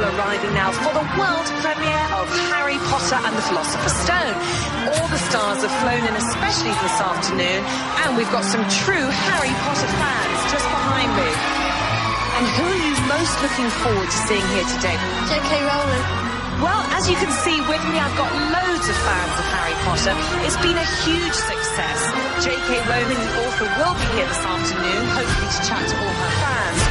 people arriving now for the world premiere of Harry Potter and the Philosopher's Stone. All the stars have flown in especially this afternoon, and we've got some true Harry Potter fans just behind me. And who are you most looking forward to seeing here today? J.K. Rowling. Well, as you can see with me, I've got loads of fans of Harry Potter. It's been a huge success. J.K. Rowling, the author, will be here this afternoon, hopefully to chat to all her fans.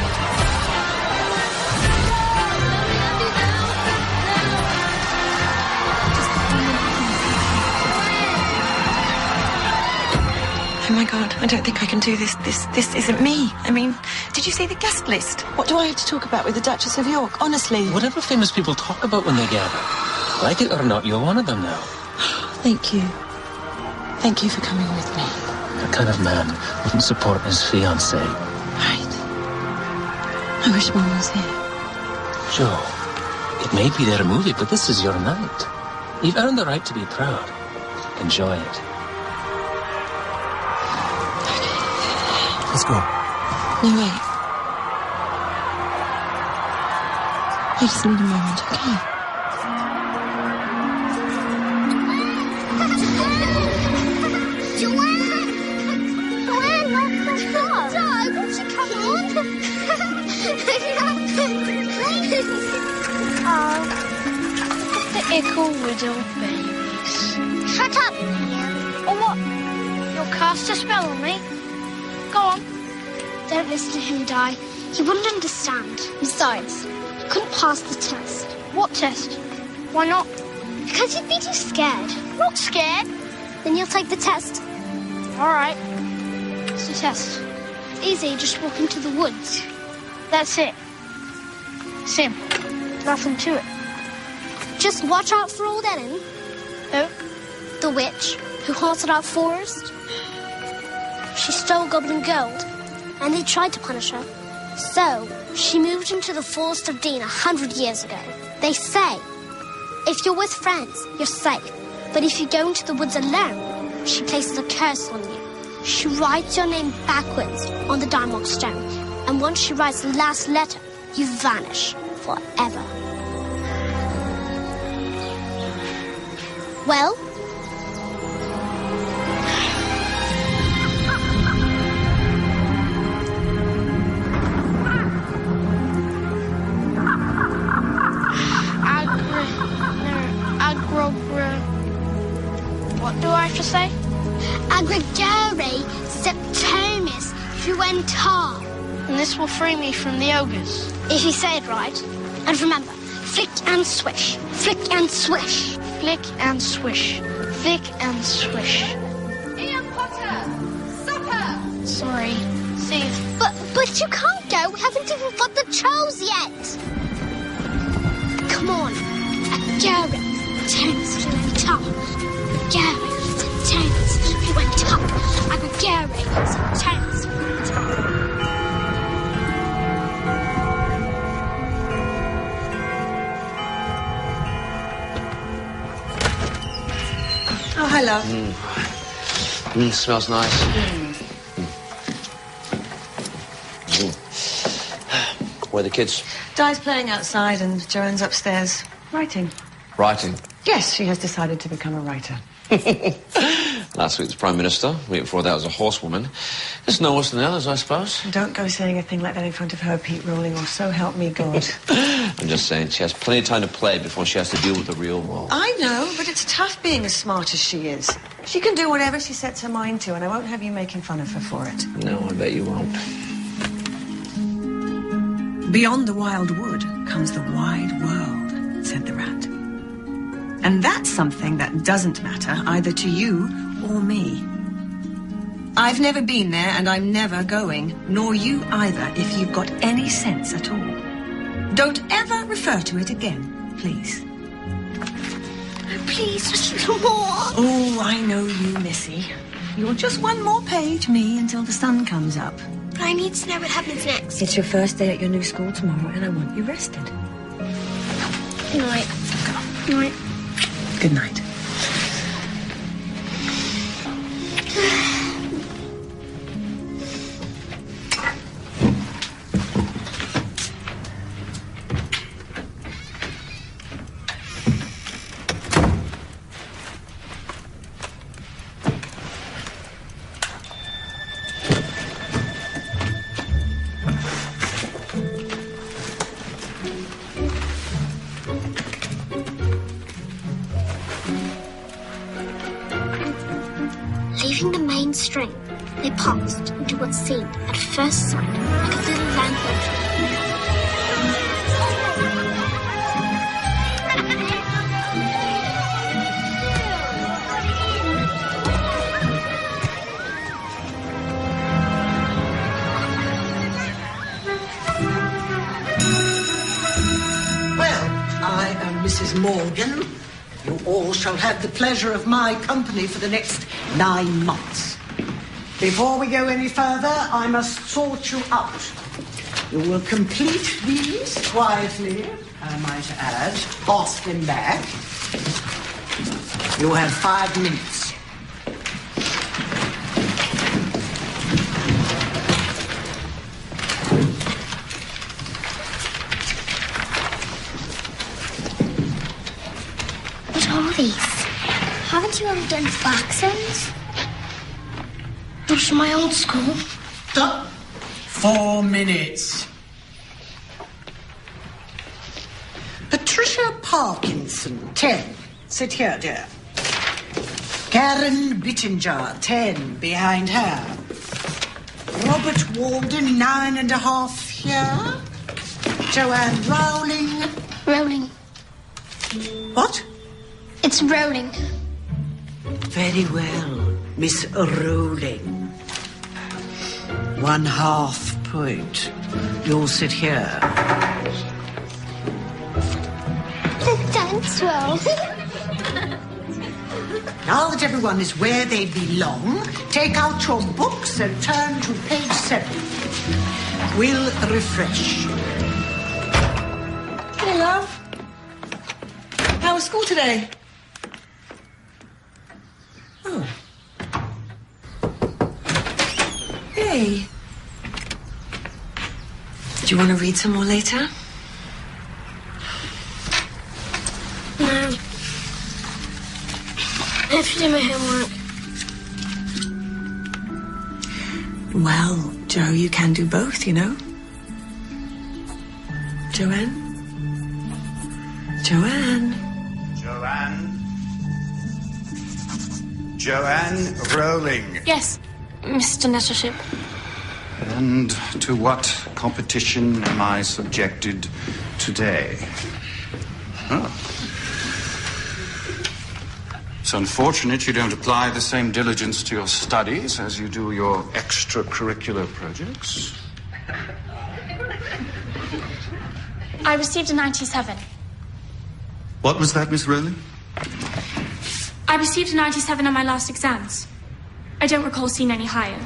Oh my God, I don't think I can do this. This isn't me. I mean, did you see the guest list? What do I have to talk about with the Duchess of York? Honestly. Whatever famous people talk about when they gather. Like it or not, you're one of them now. Thank you. Thank you for coming with me. That kind of man wouldn't support his fiancée. Right. I wish Mum was here. Joe, it may be their movie, but this is your night. You've earned the right to be proud. Enjoy it. Let's go. No, wait. I just need a moment, okay? Joanne! Joanne, what's the matter? Dad, won't you come on? Oh, the ickle riddle babies. Shut up, Liam. Or what? You'll cast a spell on me? Go on. Don't listen to him, Di. He wouldn't understand. Besides, you couldn't pass the test. What test? Why not? Because you'd be too scared. Not scared. Then you'll take the test. All right. It's a test. It's easy, just walk into the woods. That's it. Simple. Nothing to it. Just watch out for old Ellen. Who? The witch who haunted our forest. She stole goblin gold, and they tried to punish her. So, she moved into the Forest of Dean 100 years ago. They say, if you're with friends, you're safe. But if you go into the woods alone, she places a curse on you. She writes your name backwards on the diamond stone. And once she writes the last letter, you vanish forever. Well? What do I have to say? Agregare septimus juventar. And this will free me from the ogres. If you say it right. And remember, flick and swish. Flick and swish. Flick and swish. Flick and swish. Ian Potter! Supper! Sorry. See you. But you can't go. We haven't even got the chose yet. Come on. Agregare septimus juventar. Agregare septimus juventar. Agregare septimus juventar. Oh, hello. Smells nice. Where are the kids? Di's playing outside and Joanne's upstairs writing. Writing. Yes, she has decided to become a writer. Last week was Prime Minister. The week before that was a horsewoman. There's no worse than others, I suppose. Don't go saying a thing like that in front of her, Pete Rowling, or so help me God. I'm just saying, she has plenty of time to play before she has to deal with the real world. I know, but it's tough being as smart as she is. She can do whatever she sets her mind to, and I won't have you making fun of her for it. No, I bet you won't. Beyond the wild wood comes the wide world, said the rat. And that's something that doesn't matter either to you or me. I've never been there, and I'm never going, nor you either, if you've got any sense at all. Don't ever refer to it again, please. Please, just a little more. Oh, I know you, Missy. You're just one more page, me, until the sun comes up. But I need to know what happens next. It's your first day at your new school tomorrow, and I want you rested. Good night. Good night. Good night. Leaving the main string, they passed into what seemed, at first sight, like a little language. Well, I am Mrs. Morgan. You all shall have the pleasure of my company for the next 9 months. Before we go any further, I must sort you out. You will complete these quietly, I might add, pass them back. You have 5 minutes. What are these? Haven't you ever done vaccines? Those from my old school. Stop. 4 minutes. Patricia Parkinson, 10. Sit here, dear. Karen Bittinger, 10, behind her. Robert Walden, 9.5 here. Joanne Rowling. Rowling. What? It's Rowling. Very well, Miss Rowling. 1/2 point. You'll sit here. Thanks, Ro. Now that everyone is where they belong, take out your books and turn to page 7. We'll refresh. Hey, love. How was school today? Oh. Hey. Do you want to read some more later? No. I have to do my homework. Well, Joe, you can do both, you know. Joanne? Joanne? Joanne Rowling. Yes, Mr. Nettleship. And to what competition am I subjected today? Oh. It's unfortunate you don't apply the same diligence to your studies as you do your extracurricular projects. I received a 97. What was that, Miss Rowling? I received a 97 on my last exams. I don't recall seeing any higher.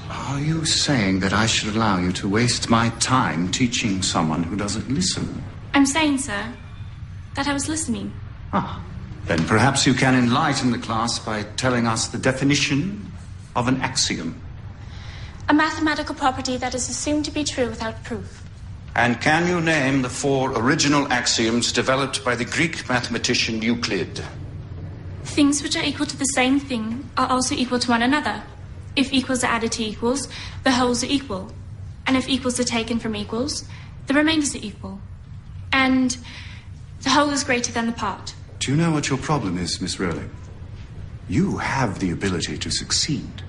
Are you saying that I should allow you to waste my time teaching someone who doesn't listen? I'm saying, sir, that I was listening. Ah, then perhaps you can enlighten the class by telling us the definition of an axiom. A mathematical property that is assumed to be true without proof. And can you name the 4 original axioms developed by the Greek mathematician Euclid? Things which are equal to the same thing are also equal to one another. If equals are added to equals, the wholes are equal. And if equals are taken from equals, the remainders are equal. And the whole is greater than the part. Do you know what your problem is, Miss Rowling? You have the ability to succeed,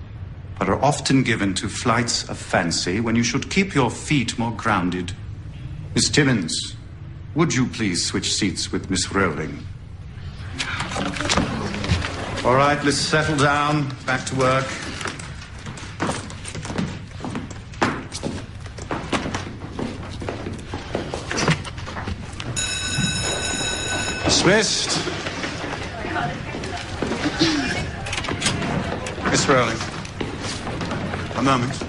but are often given to flights of fancy when you should keep your feet more grounded. Miss Timmins, would you please switch seats with Miss Rowling? All right, let's settle down. Back to work. Dismissed. Miss Rowling, a moment.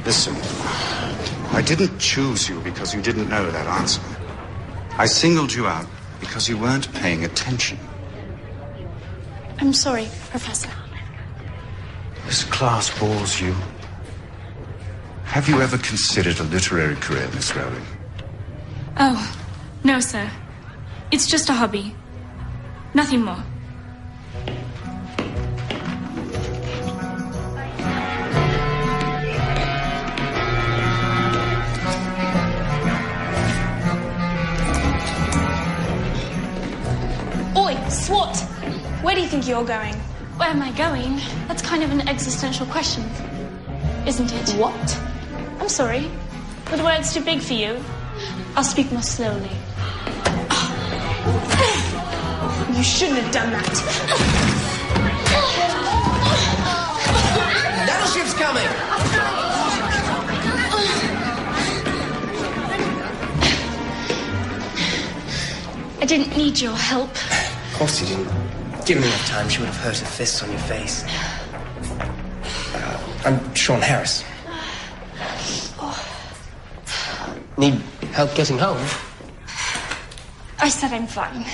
Listen, I didn't choose you because you didn't know that answer. I singled you out because you weren't paying attention. I'm sorry, Professor. This class bores you. Have you ever considered a literary career, Miss Rowling? Oh, no, sir. It's just a hobby. Nothing more. do you think you're going? Where am I going? That's kind of an existential question, isn't it? What? I'm sorry. Were the words too big for you? I'll speak more slowly. You shouldn't have done that. Battleship's coming! I didn't need your help. Of course you didn't. Given enough time, she would have hurt her fists on your face. I'm Sean Harris. Need help getting home? I said I'm fine.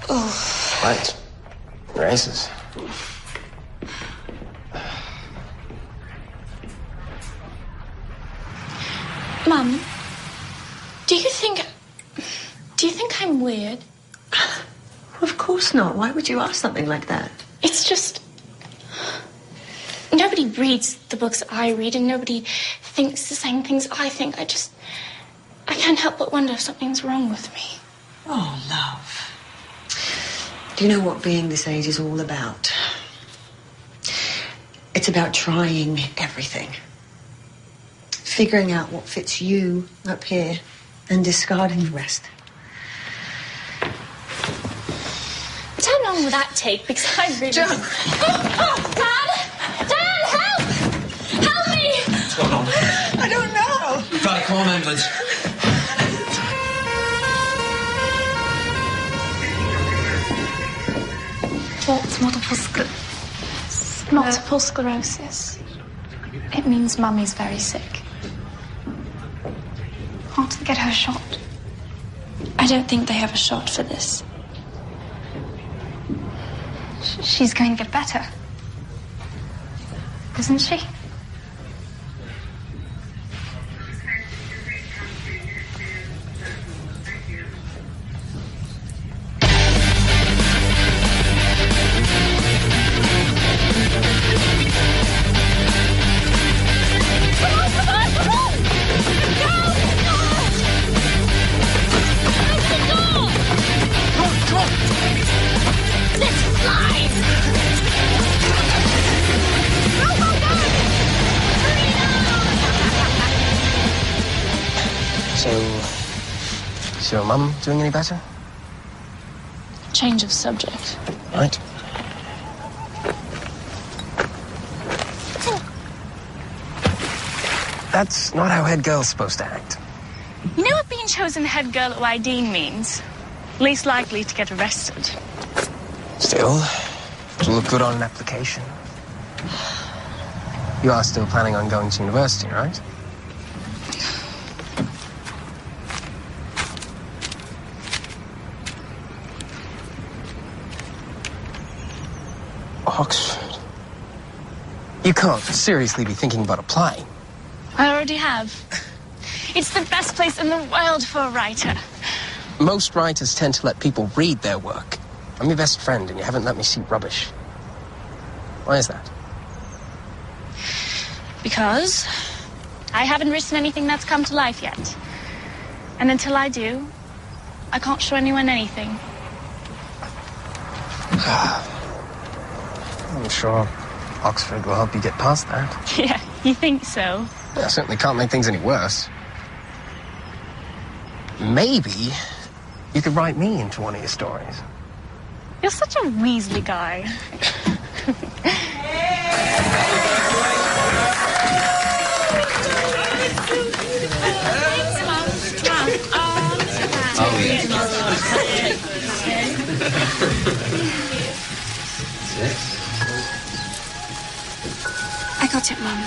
Oh. Right. Races. Mum, do you think I'm weird? Of course not. Why would you ask something like that? It's just... Nobody reads the books I read, and nobody thinks the same things I think. I can't help but wonder if something's wrong with me. Oh, love. Do you know what being this age is all about? It's about trying everything. Figuring out what fits you up here and discarding the rest. But how long will that take? Because I really... Joe! Dad! Dad, help! Help me! What's going on? I don't know. You've got to call an ambulance. What's multiple sclerosis? It means Mummy's very sick. Can't they get her a shot? I don't think they have a shot for this. She's going to get better. Isn't she? Is your mum doing any better? Change of subject. Right. That's not how head girl's supposed to act. You know what being chosen head girl at Wydeen means? Least likely to get arrested. Still, it'll look good on an application. You are still planning on going to university, right? Oxford? You can't seriously be thinking about applying. I already have. It's the best place in the world for a writer. Most writers tend to let people read their work. I'm your best friend, and you haven't let me see rubbish. Why is that? Because I haven't written anything that's come to life yet. And until I do, I can't show anyone anything. I'm sure Oxford will help you get past that. Yeah, you think so? I certainly can't make things any worse. Maybe you could write me into one of your stories. You're such a Weasley guy. Oh, yeah. I got it, Mum.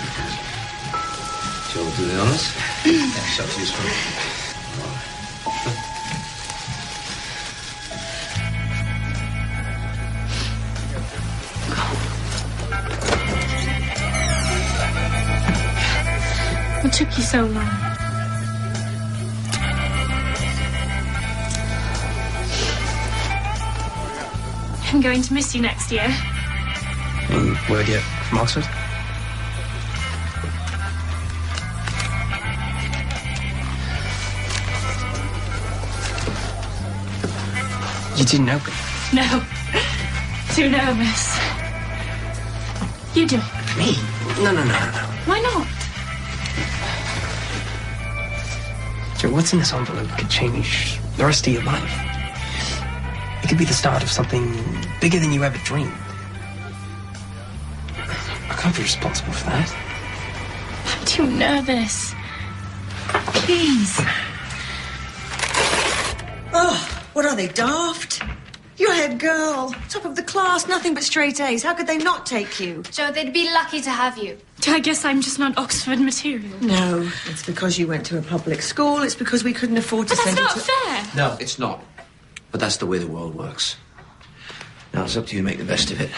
Do you want to do the honours? Yeah, shut useful. What took you so long? I'm going to miss you next year. Word yet from Oxford? You didn't open it. No. Too nervous. You do it. Me? No. Why not? Joe, what's in this envelope could change the rest of your life. It could be the start of something bigger than you ever dreamed. I can't be responsible for that. I'm too nervous. Please. Oh, what are they, daft? You're head girl, top of the class, nothing but straight A's. How could they not take you? Joe, they'd be lucky to have you. I guess I'm just not Oxford material. No, it's because you went to a public school. It's because we couldn't afford to send you to... But that's not fair. No, it's not. But that's the way the world works. Now, it's up to you to make the best of it.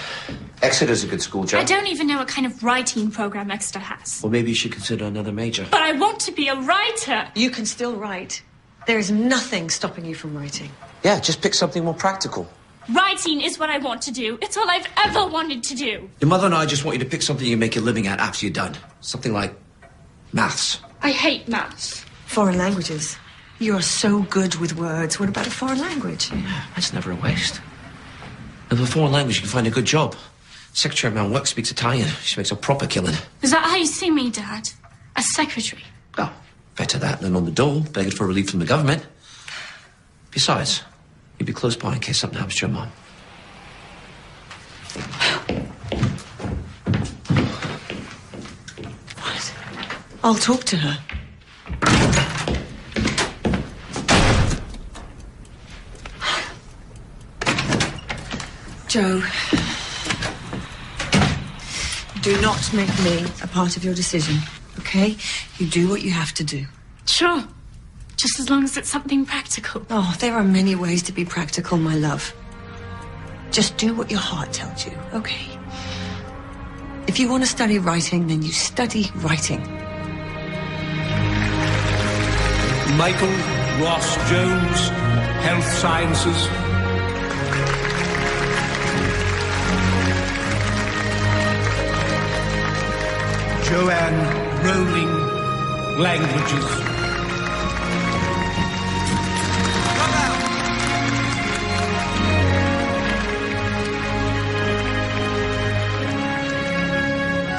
Exeter's a good school, Joe. I don't even know what kind of writing program Exeter has. Well, maybe you should consider another major. But I want to be a writer. You can still write. There is nothing stopping you from writing. Yeah, just pick something more practical. Writing is what I want to do. It's all I've ever wanted to do. Your mother and I just want you to pick something you can make a living at after you're done. Something like maths. I hate maths. Foreign languages. You are so good with words. What about a foreign language? Yeah, that's never a waste. And with a foreign language, you can find a good job. Secretary of my work speaks Italian. She makes a proper killing. Is that how you see me, Dad? As secretary? Oh, better that than on the dole, begging for relief from the government. Besides, you'd be close by in case something happens to your mom. What? I'll talk to her. Joe, do not make me a part of your decision, okay? You do what you have to do. Sure. Just as long as it's something practical. Oh, there are many ways to be practical, my love. Just do what your heart tells you, okay? If you want to study writing, then you study writing. Michael Ross Jones, Health Sciences. Joanne Rowling, Languages.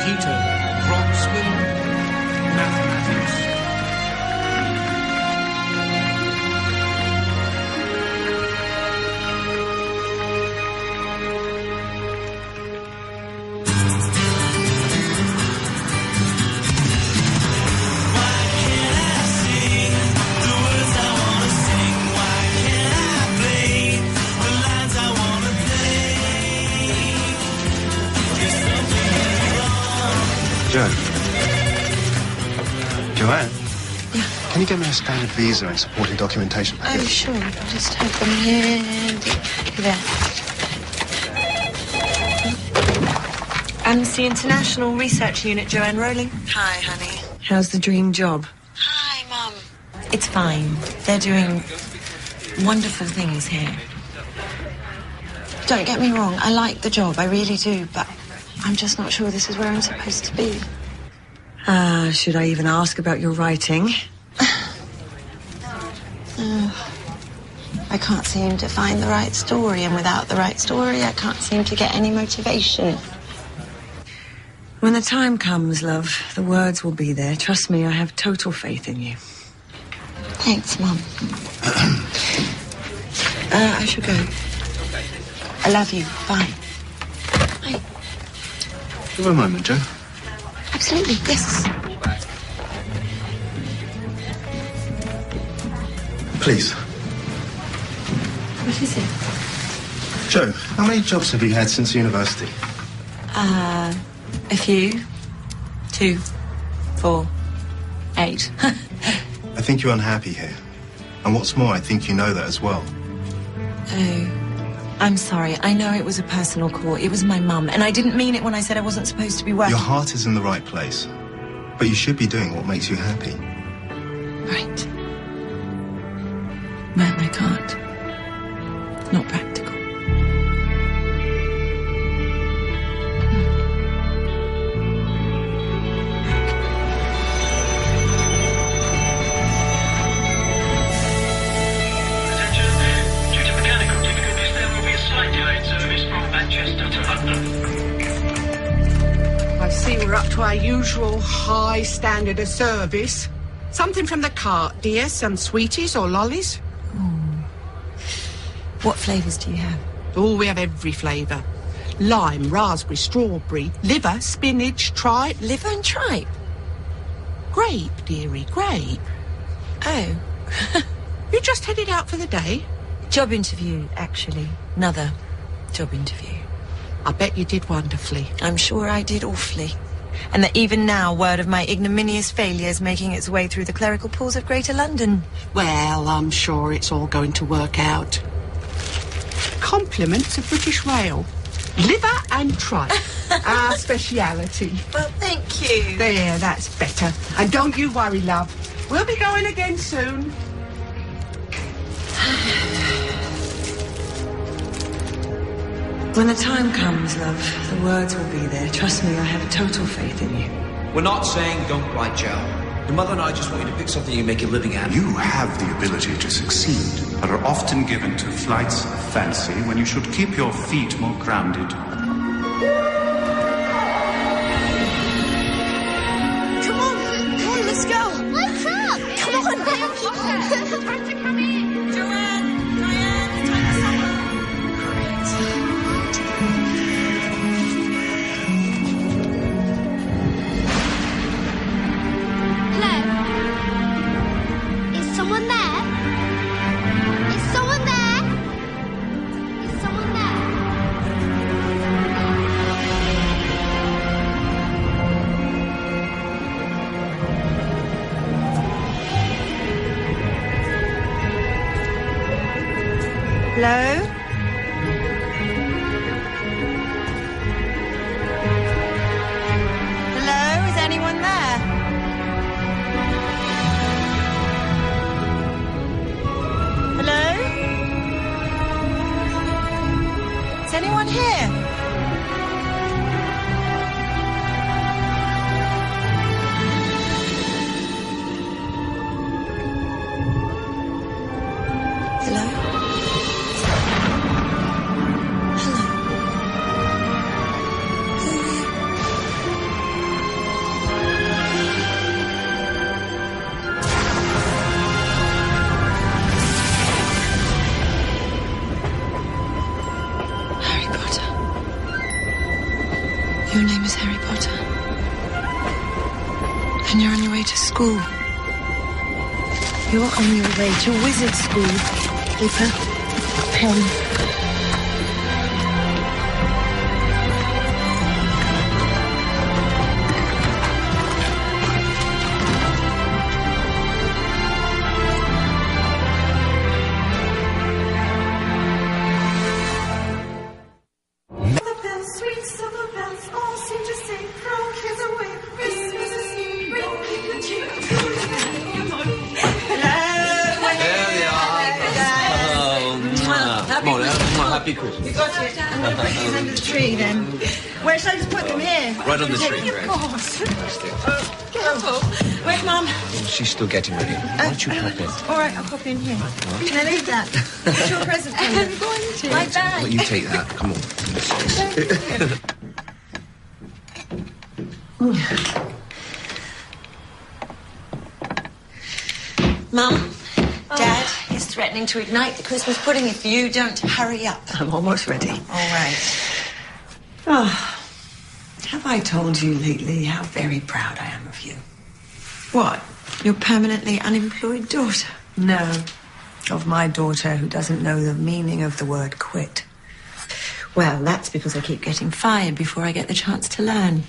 Peter Roxman, Mathematics. Joanne? Yeah? Can you get me a standard visa and supporting documentation package? Oh, sure. I'll just have them here. There. Amnesty International Research Unit, Joanne Rowling. Hi, honey. How's the dream job? Hi, Mum. It's fine. They're doing wonderful things here. Don't get me wrong, I like the job, I really do, but I'm just not sure this is where I'm supposed to be. Should I even ask about your writing? I can't seem to find the right story, and without the right story, I can't seem to get any motivation. When the time comes, love, the words will be there. Trust me, I have total faith in you. Thanks, Mum. I should go. I love you. Bye. Bye. Give her a moment, Joe. Absolutely, yes. Please. What is it? Joe, how many jobs have you had since university? A few. 2, 4, 8. I think you're unhappy here. And what's more, I think you know that as well. Oh, I'm sorry. I know it was a personal call. It was my mum, and I didn't mean it when I said I wasn't supposed to be working. Your heart is in the right place. But you should be doing what makes you happy. Right. Well, I can't. Not practical. Due to mechanical difficulties, there will be a slight see we're up to our usual high standard of service. Something from the cart, dear. Some sweeties or lollies? What flavours do you have? Oh, we have every flavour. Lime, raspberry, strawberry, liver, spinach, tripe. Liver and tripe? Grape, dearie, grape. Oh. You just headed out for the day? Job interview, actually. Another job interview. I bet you did wonderfully. I'm sure I did awfully. And that even now, word of my ignominious failure is making its way through the clerical pools of Greater London. Well, I'm sure it's all going to work out. Compliments of British Rail. Liver and tripe. Our speciality. Well, thank you. There, that's better. And don't you worry, love. We'll be going again soon. When the time comes, love, the words will be there. Trust me, I have total faith in you. We're not saying don't write, Joe. Your mother and I just want you to pick something you can make a living at. You have the ability to succeed, but are often given to flights of fancy when you should keep your feet more grounded. Come on, let's go. What's up? Come on. Time to come in. Joanne, it's time for supper. Hello? Is someone there? Is someone there? Is someone there? Hello? Hello? Is anyone there? Hello? Is anyone here? Hello? Harry Potter. Your name is Harry Potter. And you're on your way to school. You're on your way to wizard school. Paper, pen. Happy Christmas. You got it. I'm going to put these under the tree then. Where should I just put them here? Right on the tree, Of right? course. Careful. Where's Mum? She's still getting ready. Why don't you pop in? All right, I'll pop in here. Can I leave that? What's your present? I'm going to. My bag. Well, you take that. Come on. Mum, Dad is threatening to ignite the Christmas pudding if you don't hurry up. I'm almost ready. All right. Oh, have I told you lately how very proud I am of you? What? Your permanently unemployed daughter? No, of my daughter who doesn't know the meaning of the word quit. Well, that's because I keep getting fired before I get the chance to learn.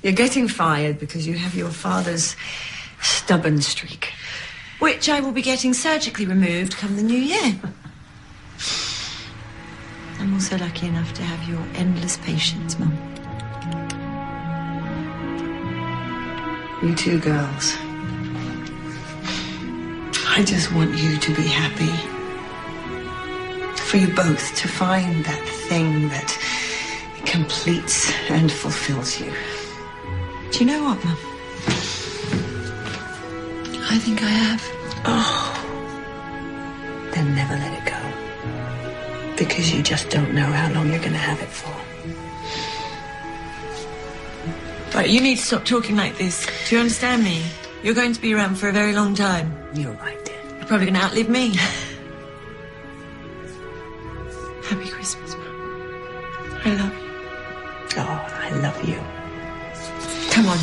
You're getting fired because you have your father's stubborn streak. Which I will be getting surgically removed come the new year. I'm also lucky enough to have your endless patience, Mum. You two girls. I just want you to be happy. For you both to find that thing that completes and fulfills you. Do you know what, Mum? I think I have. Oh. Then never let it go. Because you just don't know how long you're going to have it for. Right, you need to stop talking like this. Do you understand me? You're going to be around for a very long time. You're right, dear. You're probably going to outlive me. Happy Christmas, Mum. I love you. Oh, I love you. Come on.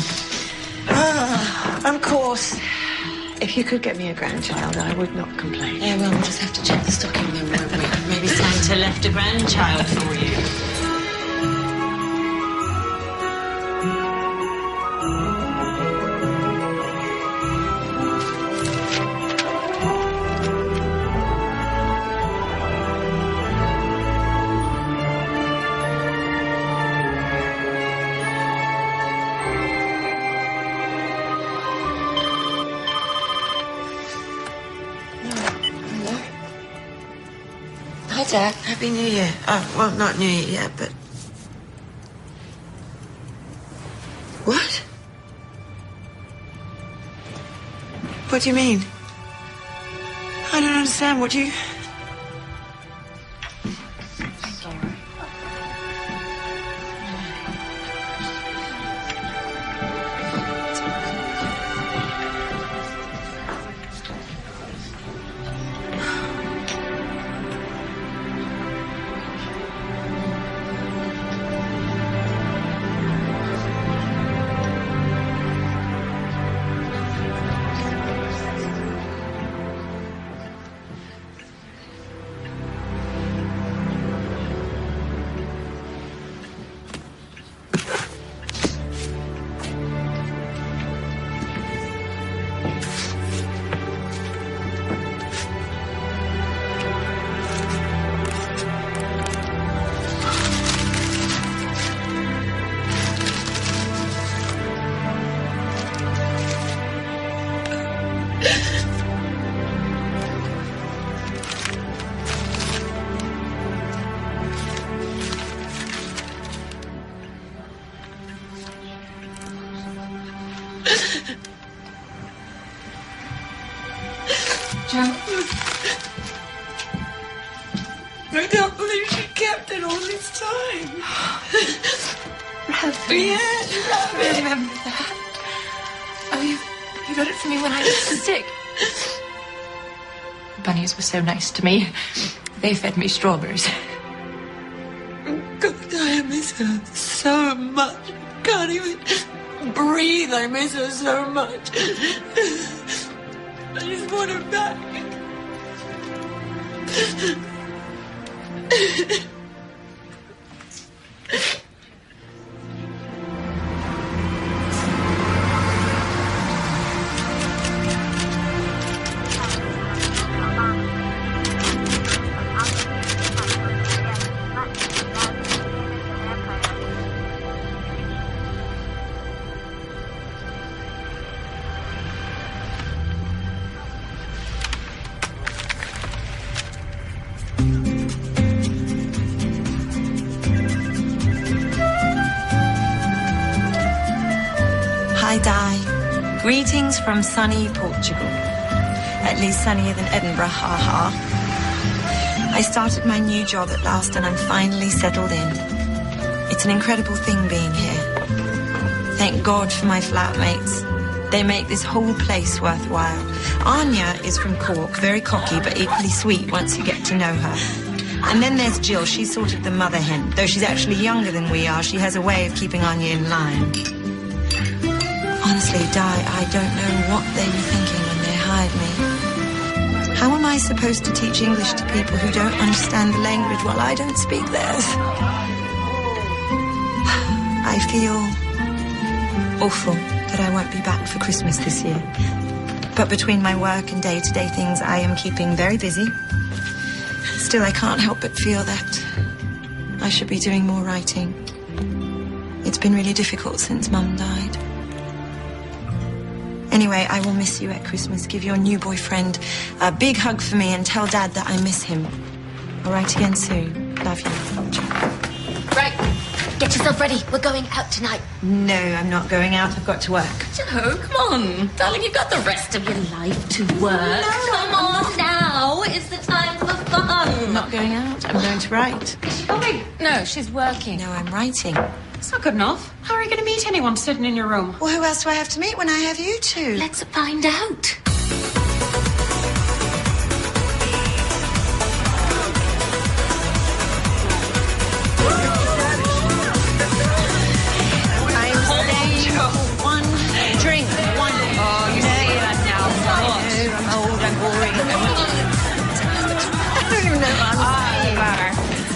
Of course. If you could get me a grandchild, I would not complain. Yeah, well, we'll just have to check the stocking then, won't we? Maybe Santa left a grandchild for you. Hi, Dad. Happy New Year. Oh, well, not New Year yet, but... What? What do you mean? I don't understand. What do you... I can't believe she kept it all this time. Ravi. Yes, Ravi. Remember that? Oh, you got it for me when I was sick. Bunnies were so nice to me. They fed me strawberries. God, I miss her so much. I can't even breathe. I miss her so much. I just want her back. Hi, Di. Greetings from sunny Portugal. At least sunnier than Edinburgh, ha-ha. I started my new job at last and I'm finally settled in. It's an incredible thing being here. Thank God for my flatmates. They make this whole place worthwhile. Anya is from Cork, very cocky but equally sweet once you get to know her. And then there's Jill. She's sort of the mother hen. Though she's actually younger than we are, she has a way of keeping Anya in line. Honestly, Di, I don't know what they were thinking when they hired me. How am I supposed to teach English to people who don't understand the language while I don't speak theirs? I feel awful that I won't be back for Christmas this year. But between my work and day-to-day things, I am keeping very busy. Still, I can't help but feel that I should be doing more writing. It's been really difficult since Mum died. Anyway, I will miss you at Christmas. Give your new boyfriend a big hug for me and tell Dad that I miss him. I'll write again soon. Love you. Right. Get yourself ready. We're going out tonight. No, I'm not going out. I've got to work. Joe, come on. Darling, you've got the rest of your life to work. No, come on now. It's the time for fun. I'm not going out. I'm going to write. Coming? No, she's working. No, I'm writing. It's not good enough. How are you going to meet anyone sitting in your room? Well, who else do I have to meet when I have you two? Let's find out.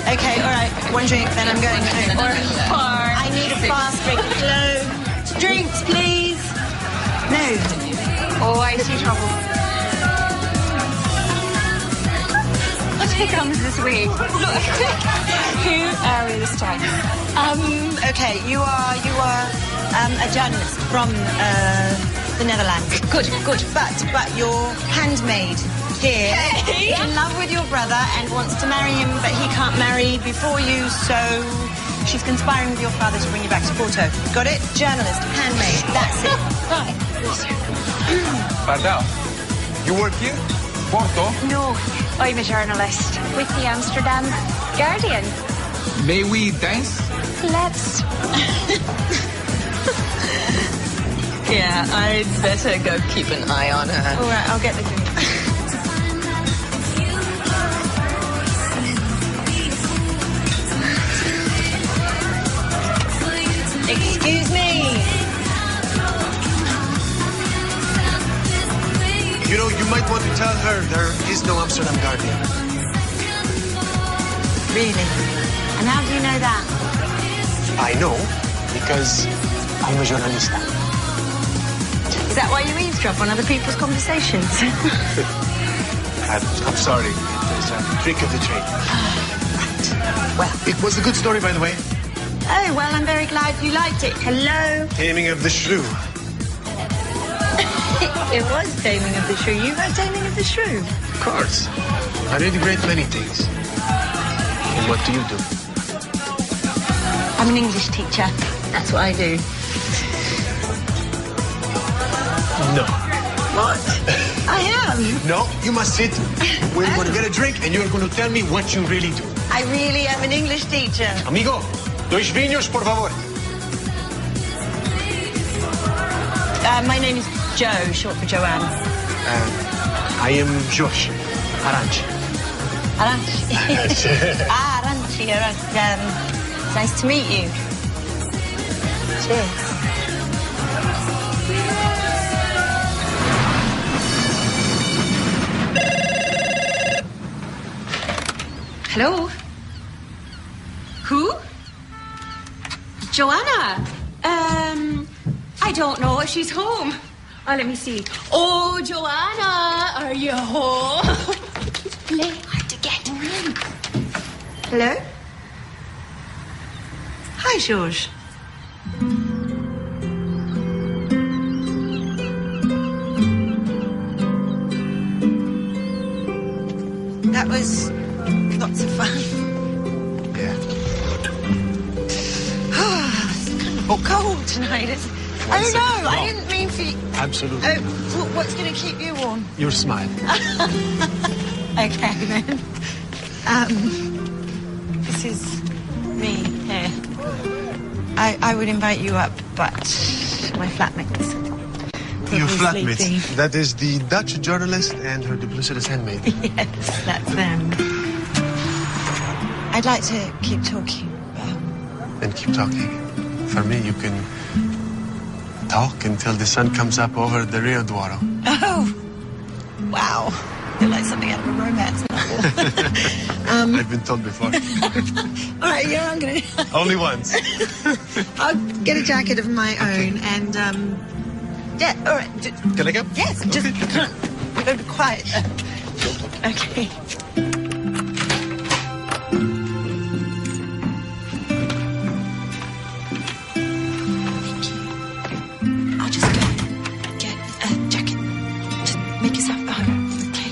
Okay, all right. One drink, then I'm going home. Or I need a fast drink. Hello? Drinks, please. No. Oh, I see trouble. What comes this week? Look, who are we this time? Okay, you are a journalist from the Netherlands. Good. But you're handmade. Here, in love with your brother and wants to marry him, but he can't marry before you, so she's conspiring with your father to bring you back to Porto. Got it? Journalist, handmade, that's it. Pardon, you work here? Porto? No, I'm a journalist with the Amsterdam Guardian. May we dance? Let's. Yeah, I'd better go keep an eye on her. All right, I'll get the drink. Excuse me. You know, you might want to tell her there is no Amsterdam Guardian. Really? And how do you know that? I know, because I'm a journalista. Is that why you eavesdrop on other people's conversations? I'm sorry. It's a trick of the trade. Right. Well, it was a good story, by the way. Oh, well, I'm very glad you liked it. Hello? Taming of the Shrew. It was Taming of the Shrew. You heard Taming of the Shrew? Of course. I read a great many things. And what do you do? I'm an English teacher. That's what I do. No. What? I am. No, you must sit. We're going to get a drink and you're going to tell me what you really do. I really am an English teacher. Amigo, dois vinhos, por favor. My name is Jo, short for Joanne. I am Josh. Aranci. Aranci. Aranci. It's nice to meet you. Cheers. Hello? Who? Joanna. I don't know if she's home. Oh, let me see. Oh, Joanna, are you home? Play hard to get in. Hello? Hi, George. That was lots of fun. Yeah. It's kind of cold tonight. Oh, no, I didn't mean for you. Absolutely. Oh, what's going to keep you warm? Your smile. Okay, then. This is me here. I would invite you up, but my flatmates. Your flatmate. That is the Dutch journalist and her duplicitous handmaid. Yes, that's them. I'd like to keep talking. And keep talking. For me, you can talk until the sun comes up over the Rio Douro. Oh, wow. You're like something out of a romance novel. I've been told before. All right, yeah, I'm going to... Only once. I'll get a jacket of my own and, yeah, all right. Can I go? Yes, just... We're going to be quiet. Okay. I'll just go get a jacket. Just make yourself at home, okay?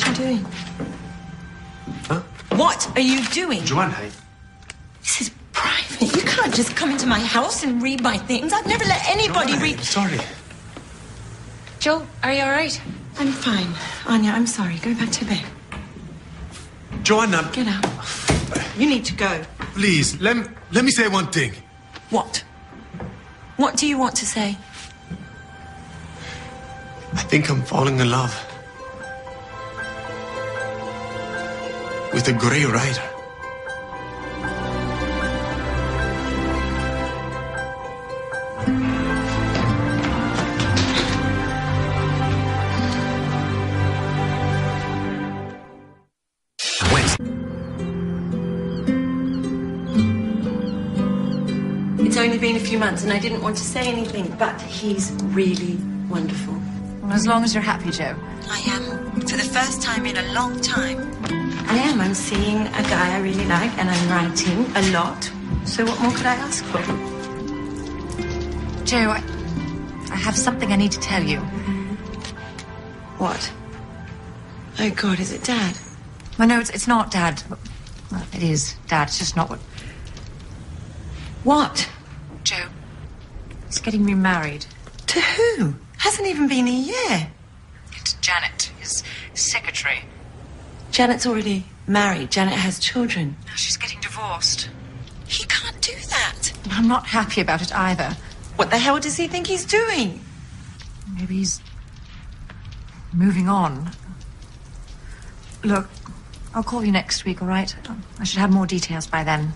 you doing? Huh? What are you doing? Joanne, This is private. You can't just come into my house and read my things. I'd never let anybody read... Sorry. Joe, are you all right? I'm fine. Anya, I'm sorry. Go back to bed. Joanna. Get out. You need to go. Please, let me say one thing. What? What do you want to say? I think I'm falling in love with a grey rider. It's only been a few months and I didn't want to say anything, but he's really wonderful. Well, as long as you're happy, Joe. I am. For the first time in a long time. I am. I'm seeing a guy I really like and I'm writing a lot. So what more could I ask for? Joe, I have something I need to tell you. What? Oh, God, is it Dad? Well, no, it's not Dad. Well, it is Dad. It's just not what... What? Joe, he's getting remarried. To who? Hasn't even been a year. It's Janet, his secretary. Janet's already married. Janet has children. Now she's getting divorced. He can't do that. I'm not happy about it either. What the hell does he think he's doing? Maybe he's moving on. Look, I'll call you next week, all right? I should have more details by then.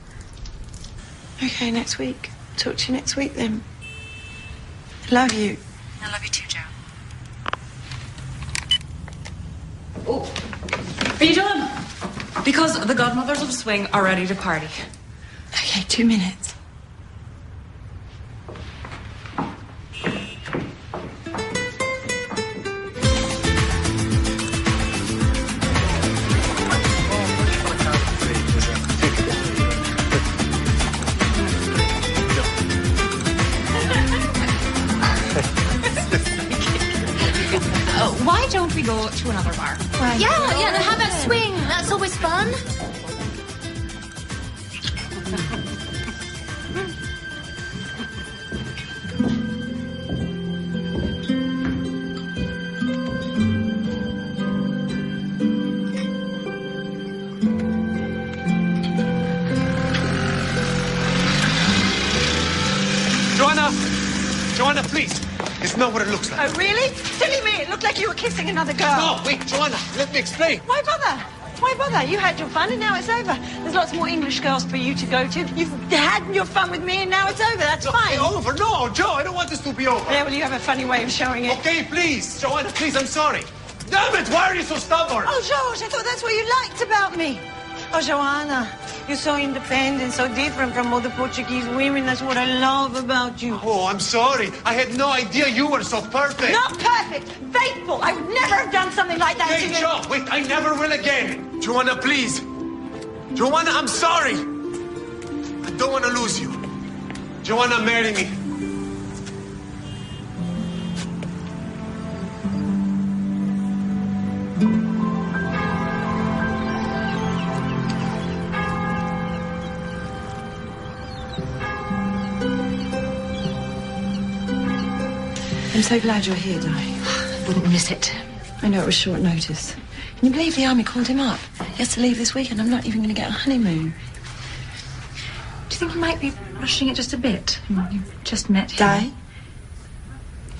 Okay, next week. Talk to you next week, then. Love you. I love you too, Joe. Oh, are you done? Because the godmothers of Swing are ready to party. Okay, 2 minutes. Why don't we go to another bar? Yeah, how about swing? That's always fun. Joanna, please. It's not what it looks like. Oh, really? Silly me, it looked like you were kissing another girl. No, wait, Joanna, let me explain. Why bother? Why bother? You had your fun and now it's over. There's lots more English girls for you to go to. You've had your fun with me and now it's over. That's fine. Over? No, Joe, I don't want this to be over. Yeah, well, you have a funny way of showing it. Okay, please. Joanna, please, I'm sorry. Damn it, why are you so stubborn? Oh, George, I thought that's what you liked about me. Oh, Joanna, you're so independent, so different from other Portuguese women. That's what I love about you. Oh, I'm sorry. I had no idea you were so perfect. Not perfect, faithful. I would never have done something like that to you. Hey, Joe, wait, I never will again. Joanna, please. Joanna, I'm sorry. I don't want to lose you. Joanna, marry me. I'm so glad you're here, Di. Wouldn't miss it. I know it was short notice. Can you believe the army called him up? He has to leave this week and I'm not even going to get a honeymoon. Do you think he might be rushing it just a bit? You just met him. Di,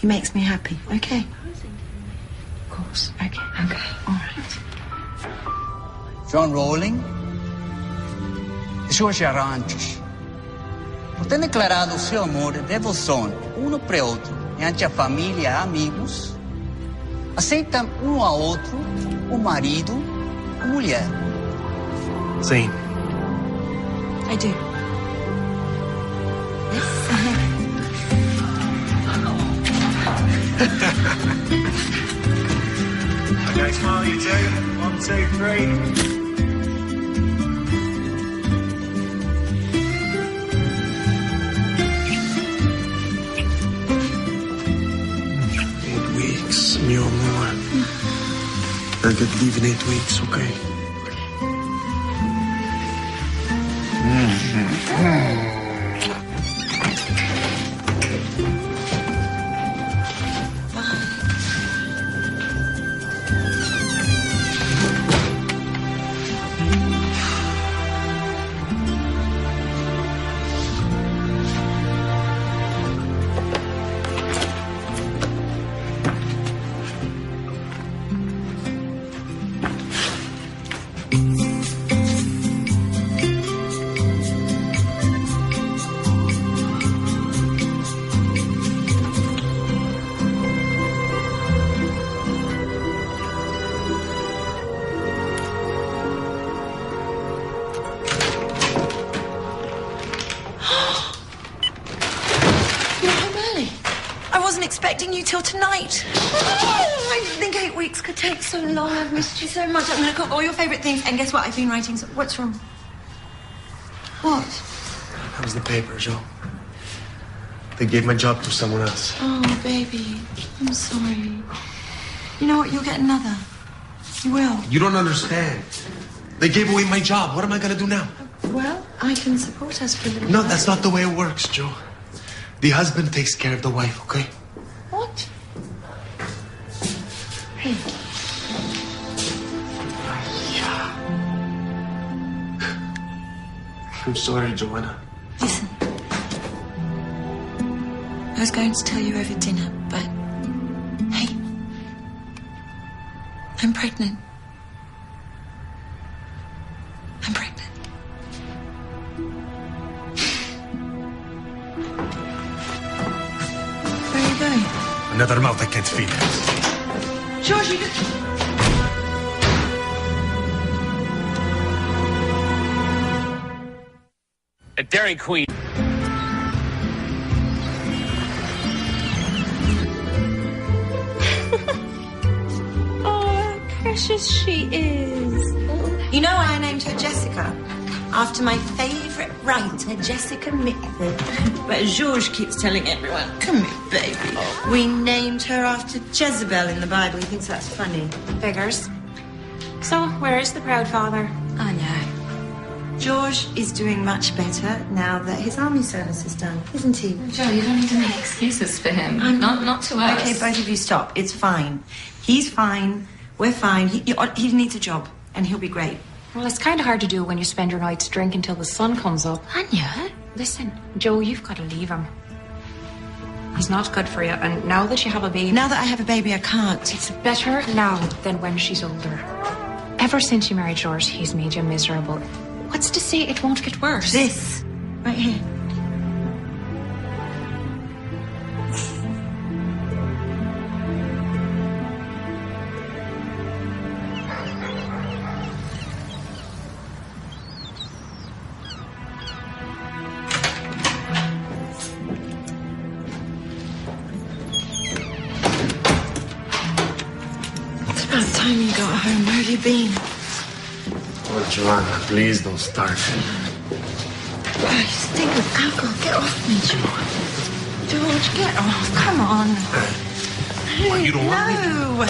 he makes me happy, okay? Of course. Okay, all right. Joanne Rowling, e suoi arranjos. Por ter declarado o seu amor e devoção um para outro, entre a família e amigos, aceitam um ao outro, o marido, a mulher. Sim. I do. Okay, smile, you two. 1, 2, 3. Meu amor. Perché could leave in 8 weeks, okay? You till tonight. I didn't think 8 weeks could take so long. I've missed you so much. I'm going to cook all your favourite things. And guess what? I've been writing. So what's wrong? What? That was the paper, Joe. They gave my job to someone else. Oh, baby. I'm sorry. You know what? You'll get another. You will. You don't understand. They gave away my job. What am I going to do now? Well, I can support us for a little No, while. that's not the way it works, Joe. The husband takes care of the wife, okay? What? Hey. I'm sorry, Joanna. Listen. I was going to tell you over dinner, but... Hey. I'm pregnant. I'm pregnant. Where are you going? Another mouth I can't feed. George, you... A Dairy Queen. Oh, how precious she is. You know why I named her Jessica? After my favourite writer, Jessica Mitford. But George keeps telling everyone, come here, baby. We named her after Jezebel in the Bible. He thinks that's funny. Figures. So, where is the proud father? I know. George is doing much better now that his army service is done, isn't he? Joe, you don't need to make excuses for him. Not to us. Okay, both of you stop. It's fine. He's fine. We're fine. He needs a job, and he'll be great. Well, it's kind of hard to do when you spend your nights drinking till the sun comes up. Anya? Listen, Joe, you've got to leave him. He's not good for you, and now that you have a baby... Now that I have a baby, I can't. It's better now than when she's older. Ever since you married George, he's made you miserable. What's to say it won't get worse? This, right here. It's about time you got home. Where have you been? Oh, Joanna, please don't start. Oh, you stink of alcohol. Get off me, George. George, get off. Come on. What, you don't want me? No.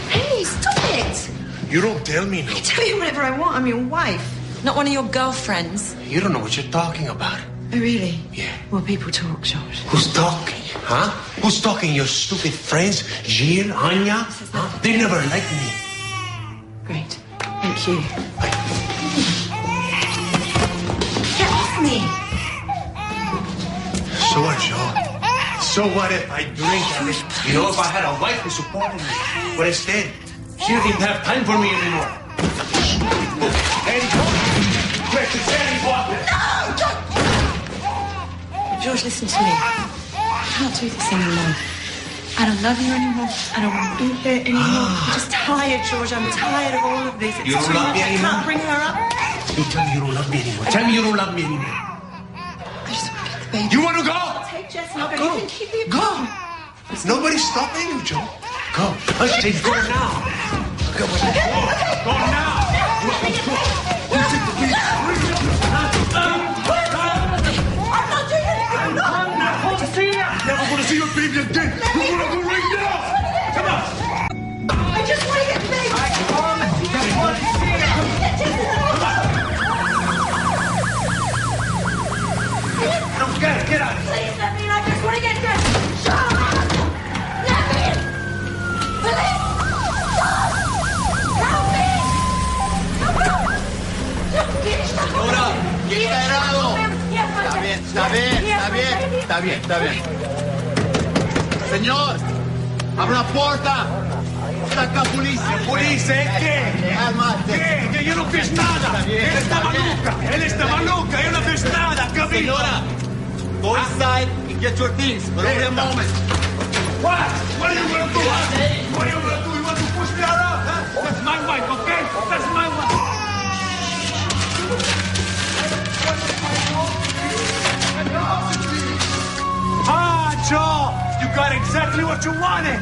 Hey, stop it. You don't tell me no. I tell you whatever I want. I'm your wife, not one of your girlfriends. You don't know what you're talking about. Oh, really? Yeah. Well, people talk, George. Who's talking? Huh? Who's talking? Your stupid friends? Jill, Anya? Huh? They never liked me. Great. Thank you. Get off me. So what, Joe? So what if I drink? You know, if I had a wife who supported me. But instead, she doesn't even have time for me anymore. Harry Potter! Precious Harry Potter! No! Don't! George, listen to me. I can't do this anymore. I don't love you anymore. I don't want to be here anymore. I'm just tired, George. I'm tired of all of this. It's You don't too love much. me I anymore? can't bring her up. You tell me you don't love me anymore. Tell me you don't love me anymore. I just want to get the baby. You want to go? Take Jess and I'll go. Go. You can keep me Go. apart. Nobody's stopping you, Joe. Go. I say go now. Go now. Go now. You take the baby. I'm not doing anything. No. I'm not going to see you. Never going to see your baby again. You're going to go right now. Come on. I just want to get the baby. Está bien. Señor, abra la puerta. Está acá policía. Policía, ¿qué? Calmate. ¿Qué? Yo no fiz nada. Él estaba loca. Yo no fiz nada, cabrón. Señora, go inside and get your things. But only a moment. What? What are you going to do? What are you going to do? You want to push me around? Huh? That's my wife, okay? That's my wife. Ah, Joe, you got exactly what you wanted.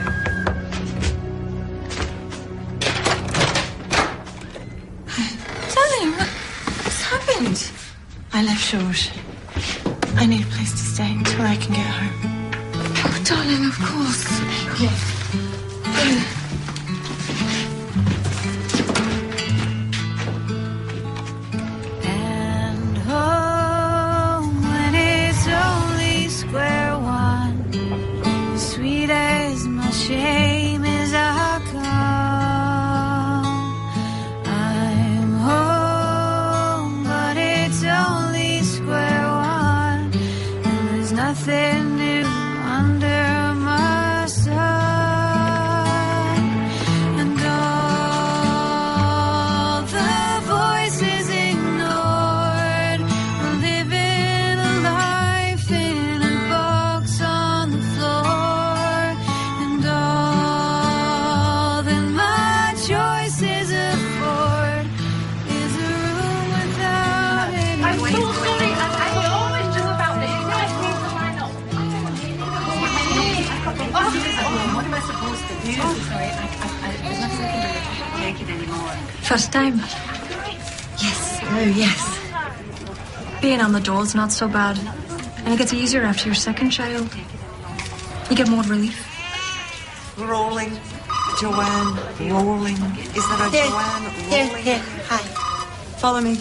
Darling, what's happened? I left short. I need a place to stay until I can get home. Oh, darling, of course. Yes. And home when it's only square one, sweet as my shame is I come. I'm home, but it's only square one, and there's nothing new under my sun. And all the voices ignored, living a life in a box on the floor. And all that my choices afford is a room without any I'm so sorry. I always do about this. What am I supposed to do? Sorry, there's nothing I can do. I can't take it anymore. First time. Yes. Oh, yes. Being on the dole's not so bad. And it gets easier after your second child. You get more relief. Rowling. Joanne Rowling. Is that a Joanne Rowling? Here. Hi. Follow me.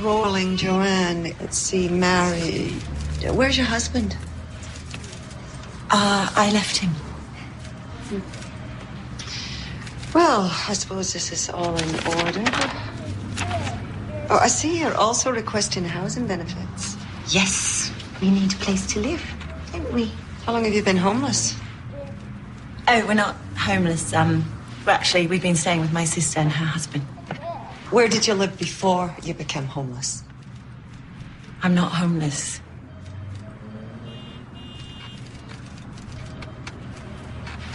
Rowling, Joanne. Let's see, married. Where's your husband? I left him. Well, I suppose this is all in order. Oh, I see you're also requesting housing benefits. Yes. We need a place to live, don't we? How long have you been homeless? Oh, we're not homeless. Well, actually, we've been staying with my sister and her husband. Where did you live before you became homeless? I'm not homeless.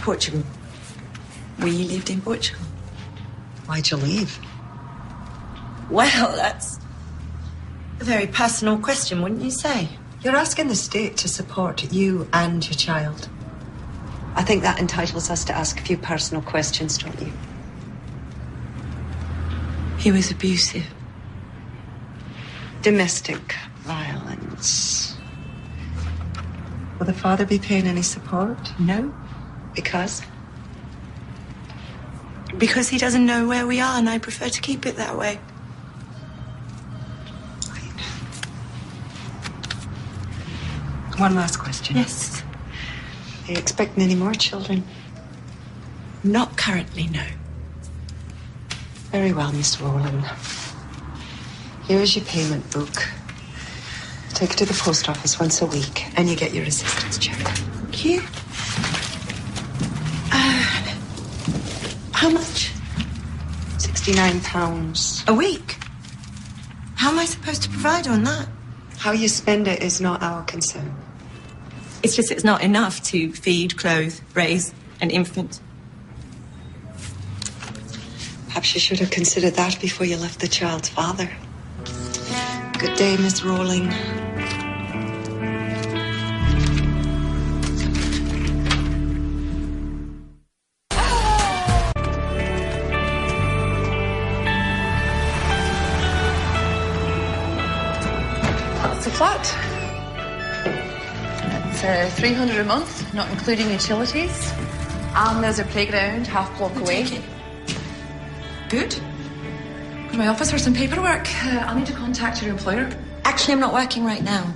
Portugal. We lived in Portugal. Why'd you leave? Well, that's a very personal question, wouldn't you say? You're asking the state to support you and your child. I think that entitles us to ask a few personal questions, don't you? He was abusive. Domestic violence. Will the father be paying any support? No. Because? Because he doesn't know where we are, and I prefer to keep it that way. One last question. Yes. Are you expecting any more children? Not currently, no. Very well, Miss Rowland. Here's your payment book. Take it to the post office once a week, and you get your assistance check. Thank you. How much? £69. A week? How am I supposed to provide on that? How you spend it is not our concern. It's just it's not enough to feed, clothe, raise an infant. Perhaps you should have considered that before you left the child's father. Good day, Miss Rowling. That's the flat. It's 300 a month, not including utilities. And there's a playground half block away. Good. Go to my office for some paperwork. I'll need to contact your employer. Actually, I'm not working right now.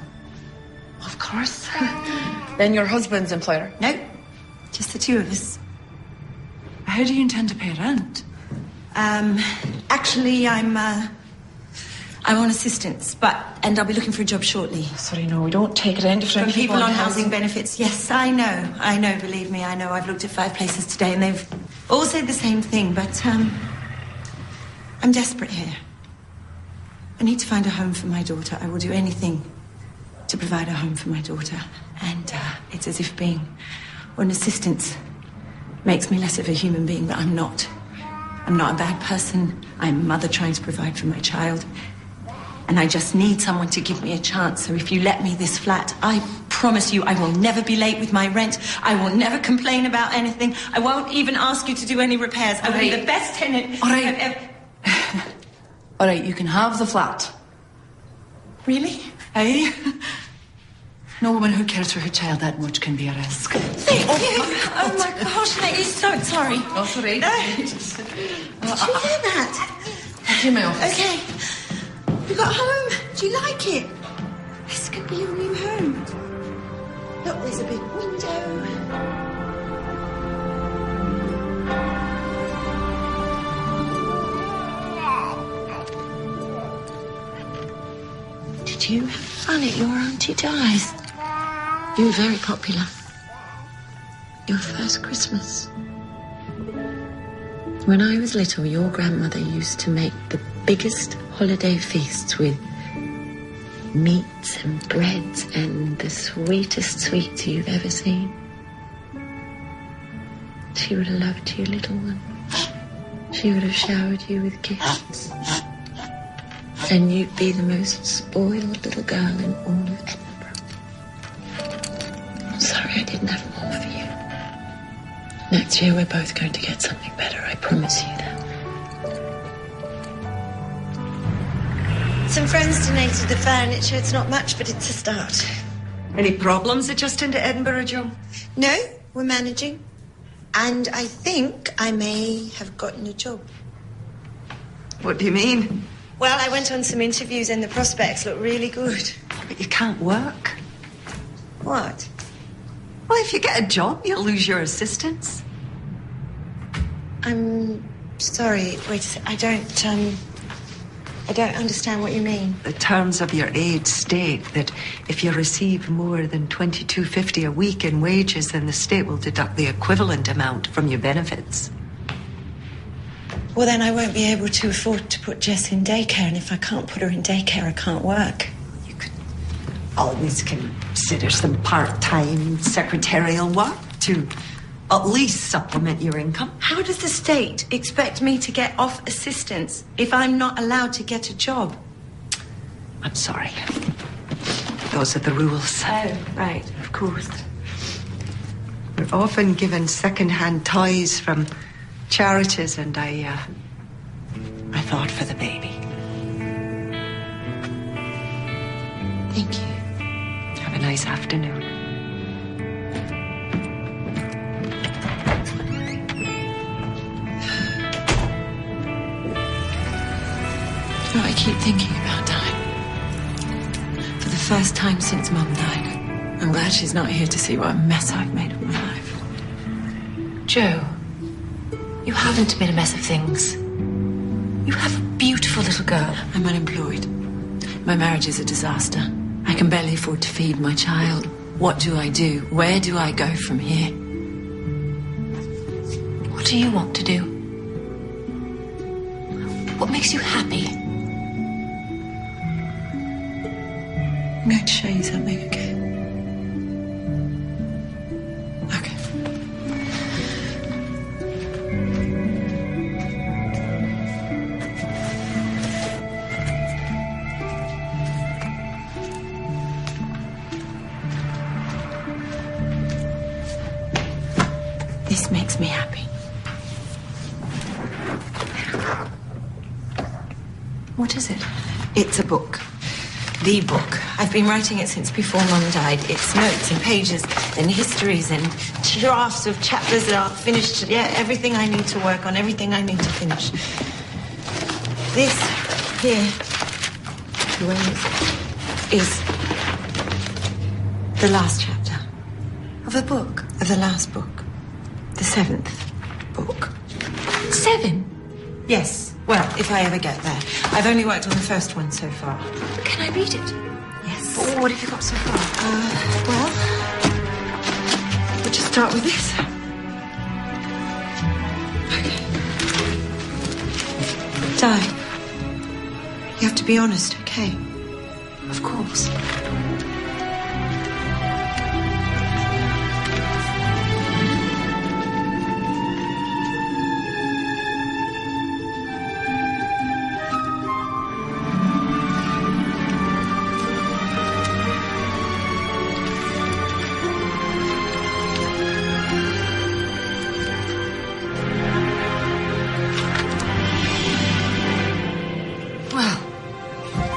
Of course. Then your husband's employer? No, just the two of us. How do you intend to pay rent? Actually, I'm I want assistance, and I'll be looking for a job shortly. Sorry, no, we don't take rent from people on housing benefits. Yes, I know, believe me, I know. I've looked at 5 places today and they've all said the same thing, but I'm desperate here. I need to find a home for my daughter. I will do anything to provide a home for my daughter. And it's as if being an assistant makes me less of a human being, but I'm not. I'm not a bad person. I'm a mother trying to provide for my child. And I just need someone to give me a chance. So if you let me this flat, I promise you I will never be late with my rent. I will never complain about anything. I won't even ask you to do any repairs. I will be the best tenant All right. I've ever... All right, you can have the flat. Really? Hey? No woman who cares for her child that much can be a risk. Thank you. Oh my gosh, Nate, you're so sorry. Oh, sorry. No. Did you hear that? I'll do my office. Okay. We got home. Do you like it? This could be your new home. Look, there's a big window. Did you have fun at your Auntie Di's? You were very popular. Your first Christmas. When I was little, your grandmother used to make the biggest holiday feasts with meats and breads and the sweetest sweets you've ever seen. She would have loved you, little one. She would have showered you with gifts. And you'd be the most spoiled little girl in all of Edinburgh. I'm sorry I didn't have more for you. Next year we're both going to get something better, I promise you that. Some friends donated the furniture. It's not much, but it's a start. Any problems adjusting to Edinburgh, Joe? No, we're managing. And I think I may have gotten a job. What do you mean? Well, I went on some interviews and the prospects look really good. But you can't work. What? Well, if you get a job, you'll lose your assistance. I'm sorry. Wait a sec. I don't understand what you mean. The terms of your aid state that if you receive more than $22.50 a week in wages, then the state will deduct the equivalent amount from your benefits. Well, then I won't be able to afford to put Jess in daycare, and if I can't put her in daycare, I can't work. You could always consider some part-time secretarial work to at least supplement your income. How does the state expect me to get off assistance if I'm not allowed to get a job? I'm sorry. Those are the rules. Oh, right, of course. We're often given second-hand toys from charities, and I thought for the baby. Thank you. Have a nice afternoon. Oh, I keep thinking about time. For the first time since Mum died. I'm glad she's not here to see what a mess I've made of my life. Joe, you haven't made a mess of things. You have a beautiful little girl. I'm unemployed. My marriage is a disaster. I can barely afford to feed my child. What do I do? Where do I go from here? What do you want to do? What makes you happy? I'm going to show you something, okay? Okay. This makes me happy. What is it? It's a book. The book. I've been writing it since before Mum died. It's notes and pages and histories and drafts of chapters that aren't finished. Yeah, everything I need to work on, everything I need to finish. This here, is the last chapter of a book, of the last book. The 7th book. 7? Yes, Well, if I ever get there. I've only worked on the first one so far. Can I read it? Yes. But what have you got so far? Well, we'll just start with this. Okay. Di, you have to be honest, okay? Of course.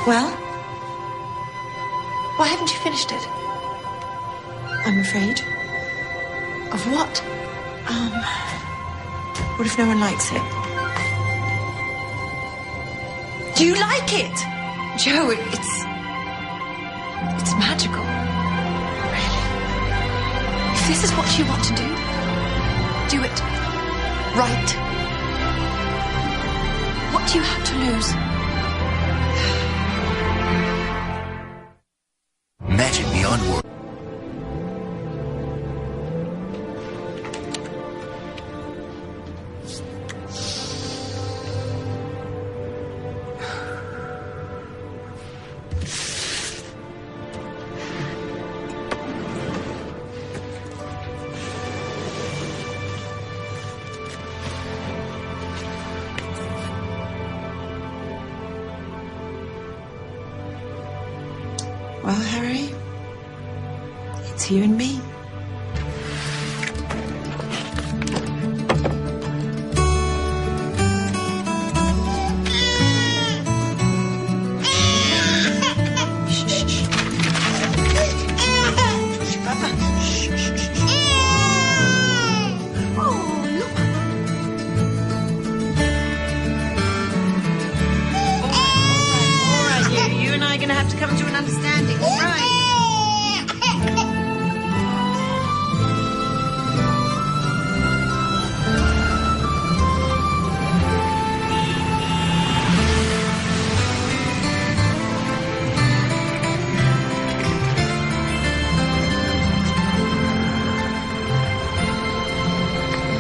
Well? Why haven't you finished it? I'm afraid. Of what? What if no one likes it? Do you like it? Joe, it's magical. Really? If this is what you want to do it right. What do you have to lose? Magic beyond words. Well, Harry, it's you and me.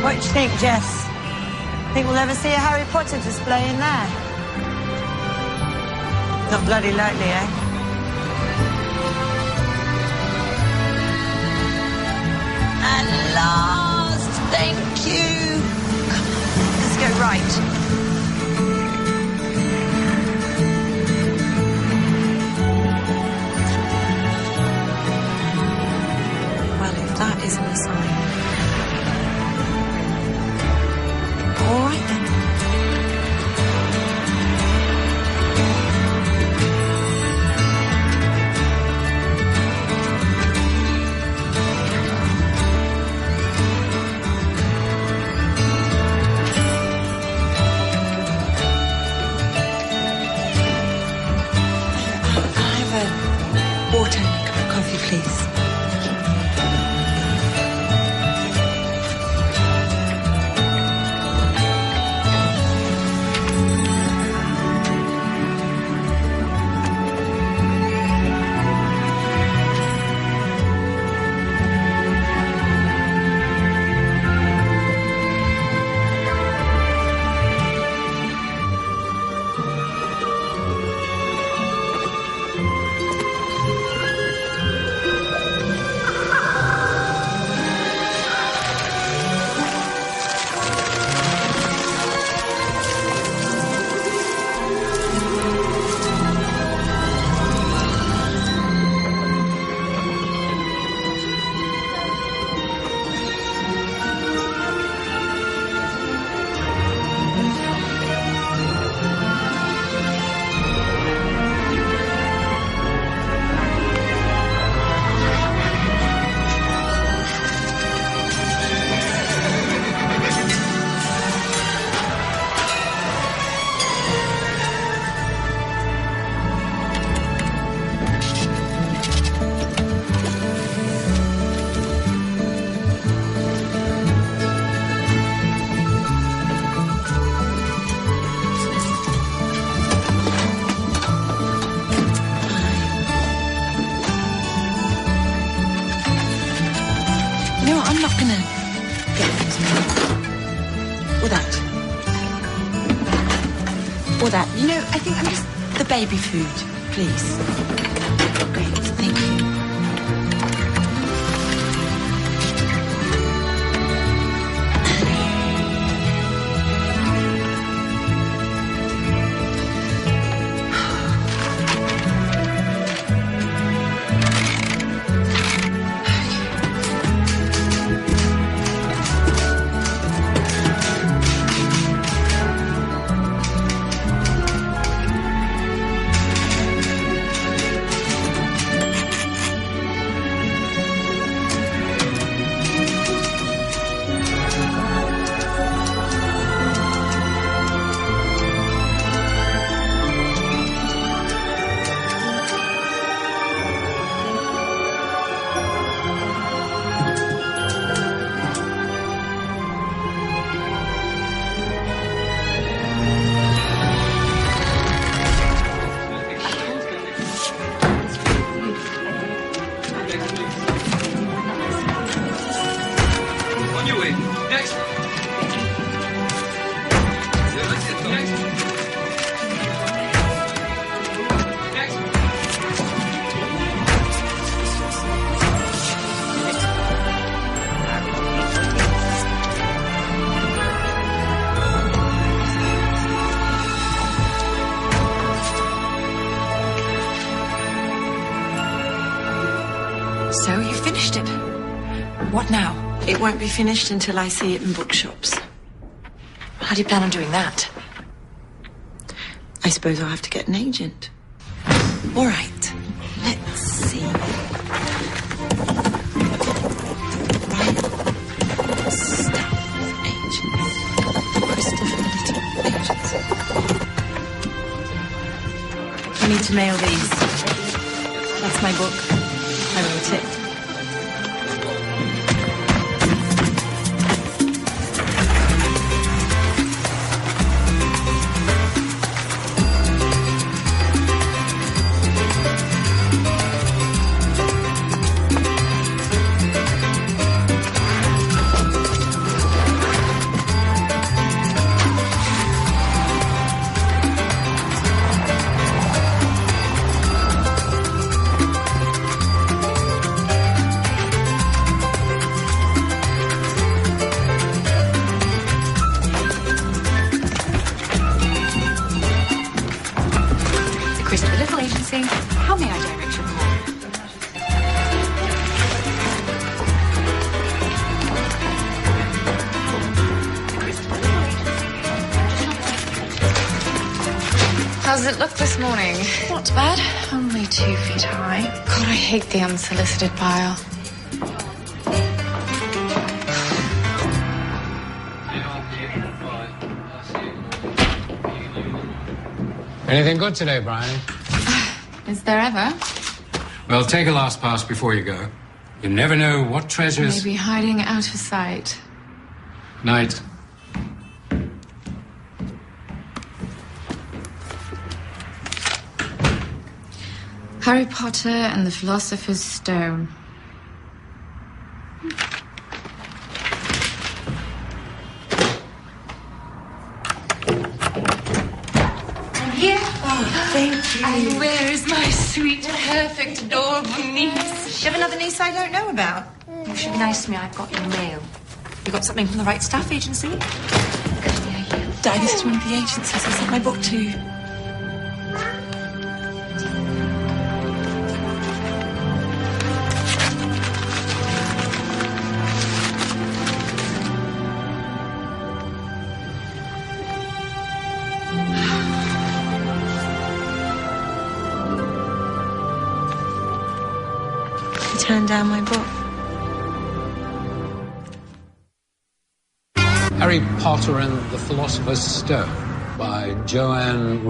What do you think, Jess? Think we'll ever see a Harry Potter display in there? Not bloody likely, eh? At last, thank you. Come on, let's go right. Well, if that isn't a sign. All right then. Or that. You know, I think I'm just... The baby food, please. Great, thank you. So you finished it. What now? It won't be finished until I see it in bookshops. How do you plan on doing that? I suppose I'll have to get an agent. All right, let's see. Right stuff, agents. Christopher Little, agents. I need to mail these. That's my book. I wrote it. How may I direct your call? How does it look this morning? Not bad. Only 2 feet high. God, I hate the unsolicited pile. Anything good today, Brian? Is there ever? Well, take a last pass before you go. You never know what treasures... Maybe hiding out of sight. Night. Harry Potter and the Philosopher's Stone. Here? Oh, thank you. And where is my sweet, perfect, adorable niece? You have another niece I don't know about? You should be nice to me. I've got your mail. You got something from the right staff agency? Di, this is one of the agencies I sent my book to. Turn down my book. Harry Potter and the Philosopher's Stone by Joanne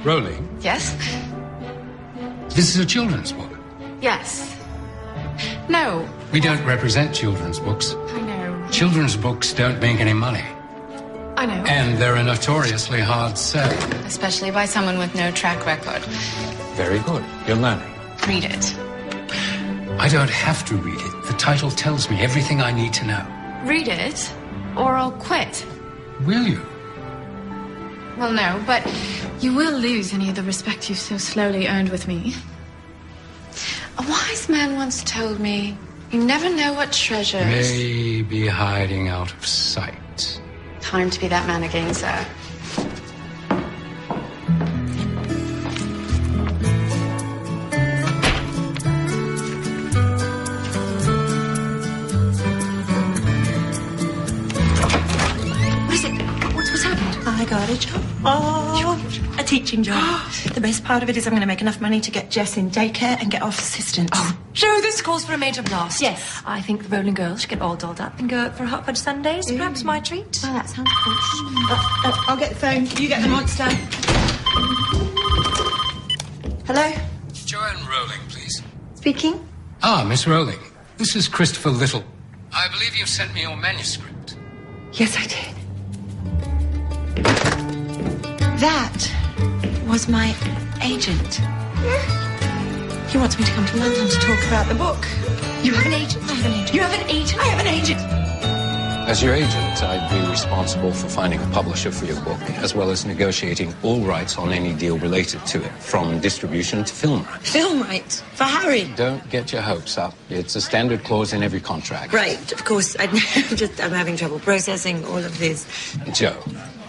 Rowling. Yes? This is a children's book. Yes. No. We don't represent children's books. I know. Children's books don't make any money. I know. And they're a notoriously hard sell. Especially by someone with no track record. Very good. You're learning. Read it. I don't have to read it. The title tells me everything I need to know. Read it, or I'll quit. Will you? Well, no, but you will lose any of the respect you've so slowly earned with me. A wise man once told me, you never know what treasures may be hiding out of sight. Time to be that man again, sir. I got a job. Oh, a teaching job. The best part of it is I'm going to make enough money to get Jess in daycare and get off assistant. Oh, Joe, this calls for a major blast. Yes. I think the Rowling girls should get all dolled up and go out for hot fudge sundaes. Perhaps my treat. Well, that sounds cool. I'll get the phone. You get the monster. Hello? Joanne Rowling, please. Speaking? Ah, Miss Rowling. This is Christopher Little. I believe you sent me your manuscript. Yes, I did. That was my agent. He wants me to come to London to talk about the book. You have an agent? I have an agent. You have an agent? I have an agent. As your agent, I'd be responsible for finding a publisher for your book, as well as negotiating all rights on any deal related to it, from distribution to film rights. Film rights? For Harry? Don't get your hopes up. It's a standard clause in every contract. Right, of course. I'm having trouble processing all of this. Joe,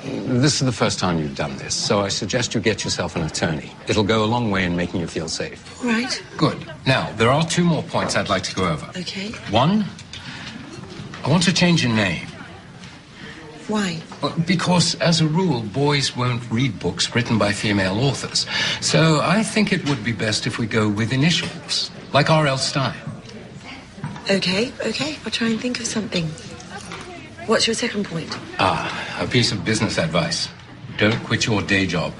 this is the first time you've done this, so I suggest you get yourself an attorney. It'll go a long way in making you feel safe. All right. Good. Now, there are two more points I'd like to go over. Okay. One, I want to change your name. Why? Because, as a rule, boys won't read books written by female authors. So I think it would be best if we go with initials, like R.L. Stein. Okay. I'll try and think of something. What's your second point? A piece of business advice. Don't quit your day job.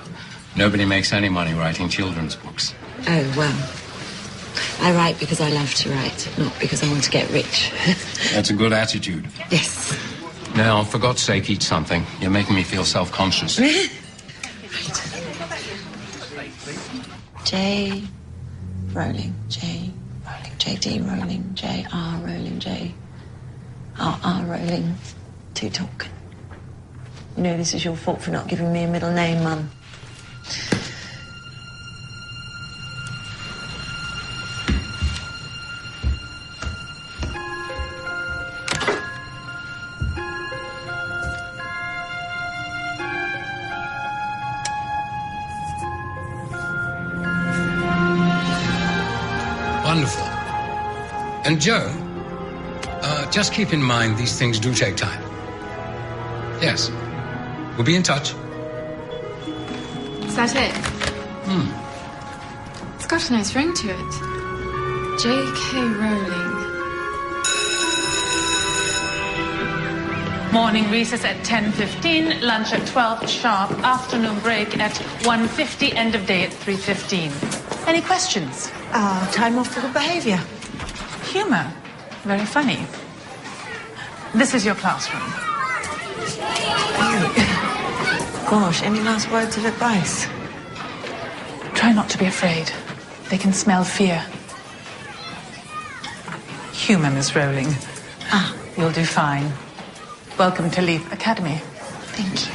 Nobody makes any money writing children's books. Oh, well. I write because I love to write, not because I want to get rich. That's a good attitude. Yes. Now, for God's sake, eat something. You're making me feel self-conscious. Right. J. Rowling, J.D. Rowling, J.R. Rowling, J.R.R. Rowling, to talk. You know, this is your fault for not giving me a middle name, Mum. Wonderful. And Joe, just keep in mind these things do take time. Yes. We'll be in touch. Is that it? It's got a nice ring to it. J.K. Rowling. Morning recess at 10:15, lunch at 12 sharp, afternoon break at 1:50, end of day at 3:15. Any questions? Time off for good behaviour. Humor. Very funny. This is your classroom. Gosh, any last words of advice? Try not to be afraid. They can smell fear. Humor, Miss Rowling. You'll do fine. Welcome to Leith Academy. Thank you.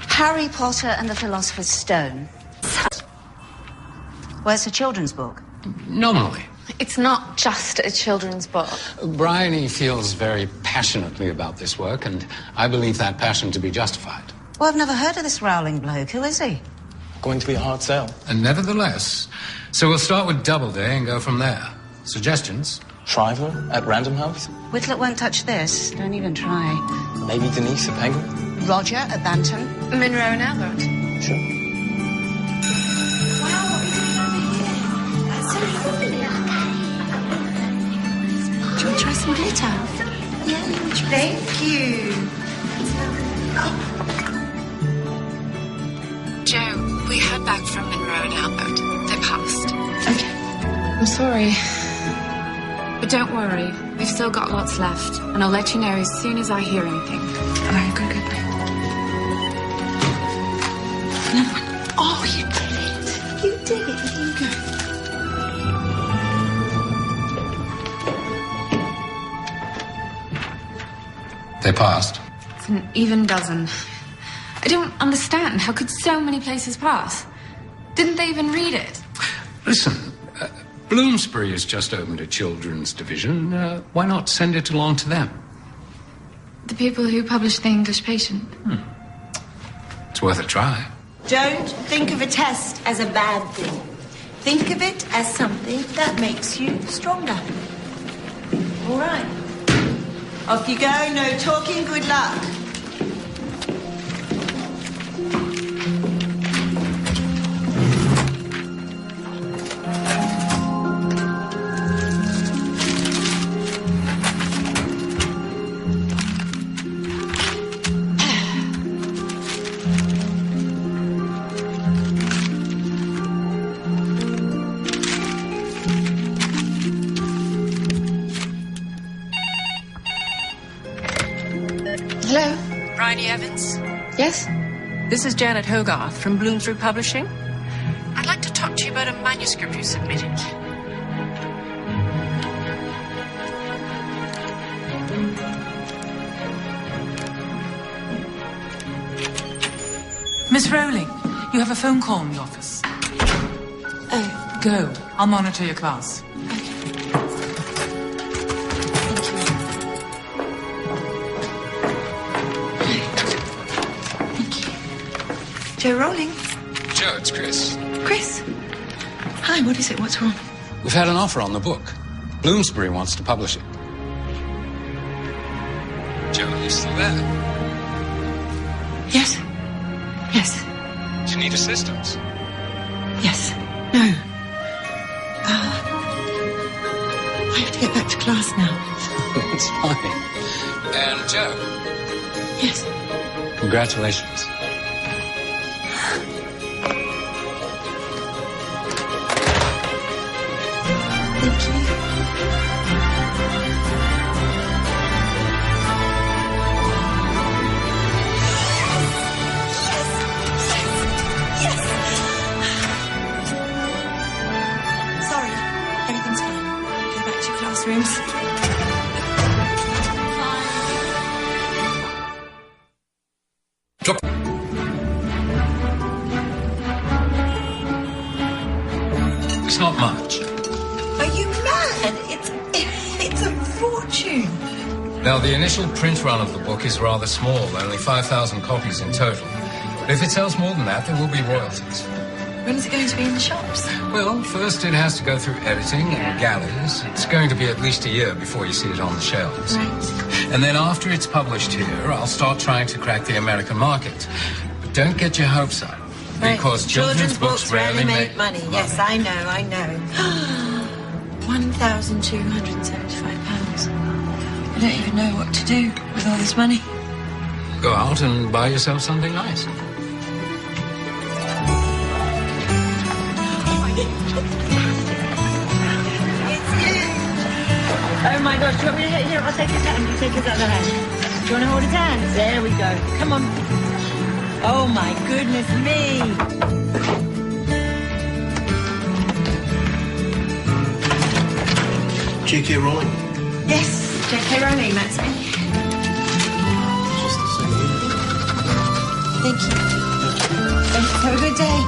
Harry Potter and the Philosopher's Stone. Well, it's a children's book. Nominally. It's not just a children's book. Bryony feels very passionately about this work, and I believe that passion to be justified. Well, I've never heard of this Rowling bloke. Who is he? Going to be a hard sell. And nevertheless. So we'll start with Doubleday and go from there. Suggestions? Shriver at Random House? Whitlet won't touch this. Don't even try. Maybe Denise at Penguin? Roger at Bantam. Monroe and Albert. Sure. Do you want to try some glitter? Yeah. Thank you. Joe, we heard back from Monroe and Albert. They passed. Okay. I'm sorry. But don't worry. We've still got lots left. And I'll let you know as soon as I hear anything. All right, good. Another one. Oh, you did it. You did it. Here you go. They passed. It's an even dozen. I don't understand. How could so many places pass? Didn't they even read it? Listen, Bloomsbury has just opened a children's division. Why not send it along to them? The people who published The English Patient. It's worth a try. Don't think of a test as a bad thing. Think of it as something that makes you stronger. All right. Off you go. No talking. Good luck. Hello? Bridie Evans? Yes? This is Janet Hogarth from Bloomsbury Publishing. I'd like to talk to you about a manuscript you submitted. Miss Rowling, you have a phone call in the office. Oh. Go. I'll monitor your class. Joe Rowling. Joe, it's Chris. Chris. Hi, what is it? What's wrong? We've had an offer on the book. Bloomsbury wants to publish it. Joe, are you still there? Yes. Yes. Do you need assistance? Yes. No. I have to get back to class now. It's fine. And Joe? Yes. Congratulations. Thank you. Sorry, everything's fine. Go back to your classrooms. It's not much. Are you mad? It's a fortune. Now, the initial print run of the book is rather small, only 5,000 copies in total. But if it sells more than that, there will be royalties. When is it going to be in the shops? Well, first it has to go through editing and galleys. It's going to be at least a year before you see it on the shelves. Right. And then after it's published here, I'll start trying to crack the American market. But don't get your hopes up. Right. Because children's books rarely make money. Yes, I know. £1,275. I don't even know what to do with all this money. Go out and buy yourself something nice. Oh my gosh, do you want me to hit here? I'll take his hand. You take his other hand. Do you want to hold his hand? There we go. Come on. Oh my goodness me. J.K. Rowling. Yes, J.K. Rowling, that's me. Just the same. Thank you. Thanks. Have a good day.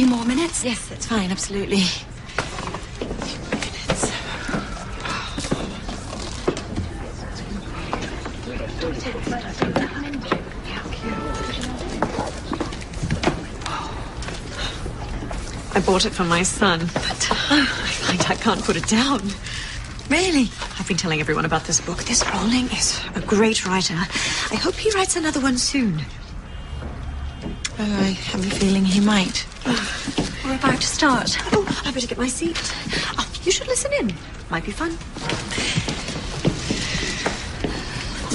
few more minutes? Yes, that's fine, absolutely. I bought it for my son, but I find I can't put it down. Really? I've been telling everyone about this book. This Rowling is a great writer. I hope he writes another one soon. Oh, I have a feeling he might. We're about to start. Oh, I better get my seat. Oh, you should listen in. Might be fun.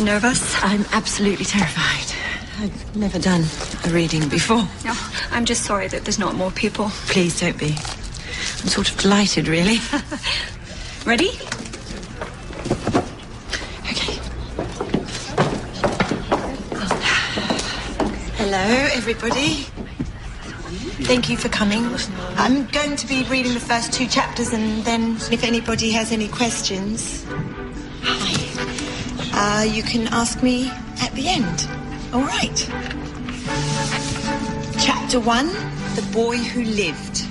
Nervous? I'm absolutely terrified. I've never done a reading before. No, I'm just sorry that there's not more people. Please don't be. I'm sort of delighted, really. Ready? Okay. Hello, everybody. Thank you for coming. I'm going to be reading the first 2 chapters, and then if anybody has any questions, you can ask me at the end. All right. Chapter 1, The Boy Who Lived.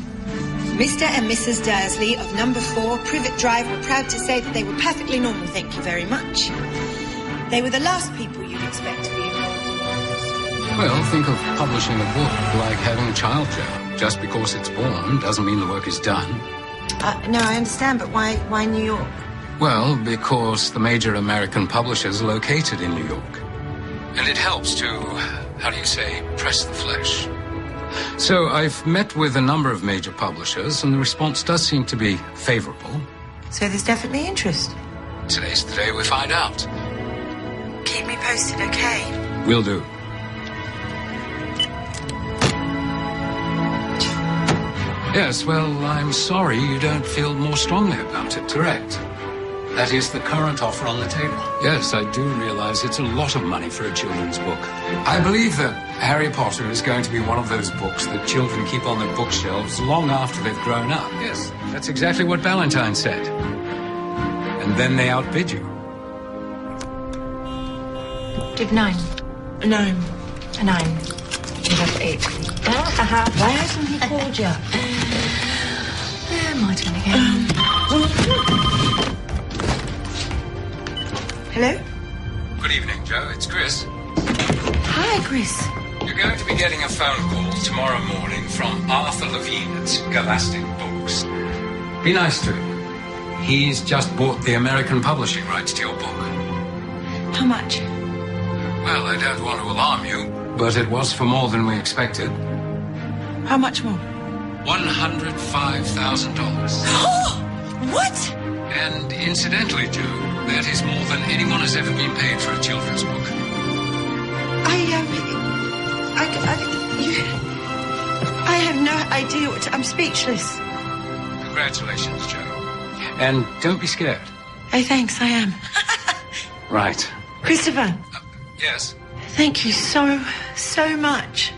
Mr. and Mrs. Dursley of number 4 Privet Drive were proud to say that they were perfectly normal, thank you very much. They were the last people you'd expect to be involved in. Well, think of publishing a book like having a child, Joe. Just because it's born doesn't mean the work is done. No, I understand, but why New York? Well, because the major American publishers are located in New York. And it helps to, how do you say, press the flesh. So I've met with a number of major publishers, and the response does seem to be favorable. So there's definitely interest. Today's the day we find out. Keep me posted, okay? Will do. Yes, well, I'm sorry you don't feel more strongly about it, correct? That is the current offer on the table. Yes, I do realize it's a lot of money for a children's book. I believe that Harry Potter is going to be one of those books that children keep on their bookshelves long after they've grown up. Yes, that's exactly what Valentine said. And then they outbid you. Did 9. 9. A 9. You have 8. Why hasn't he called you? Yeah, my turn again. Hello? Good evening, Joe. It's Chris. Hi, Chris. You're going to be getting a phone call tomorrow morning from Arthur Levine at Scholastic Books. Be nice to him. He's just bought the American publishing rights to your book. How much? Well, I don't want to alarm you, but it was for more than we expected. How much more? $105,000. What? And incidentally, Joe, that is more than anyone has ever been paid for a children's book. I have no idea what I'm speechless. Congratulations, Joe. And don't be scared. Oh, thanks, I am. Right. Christopher. Yes? Thank you so much.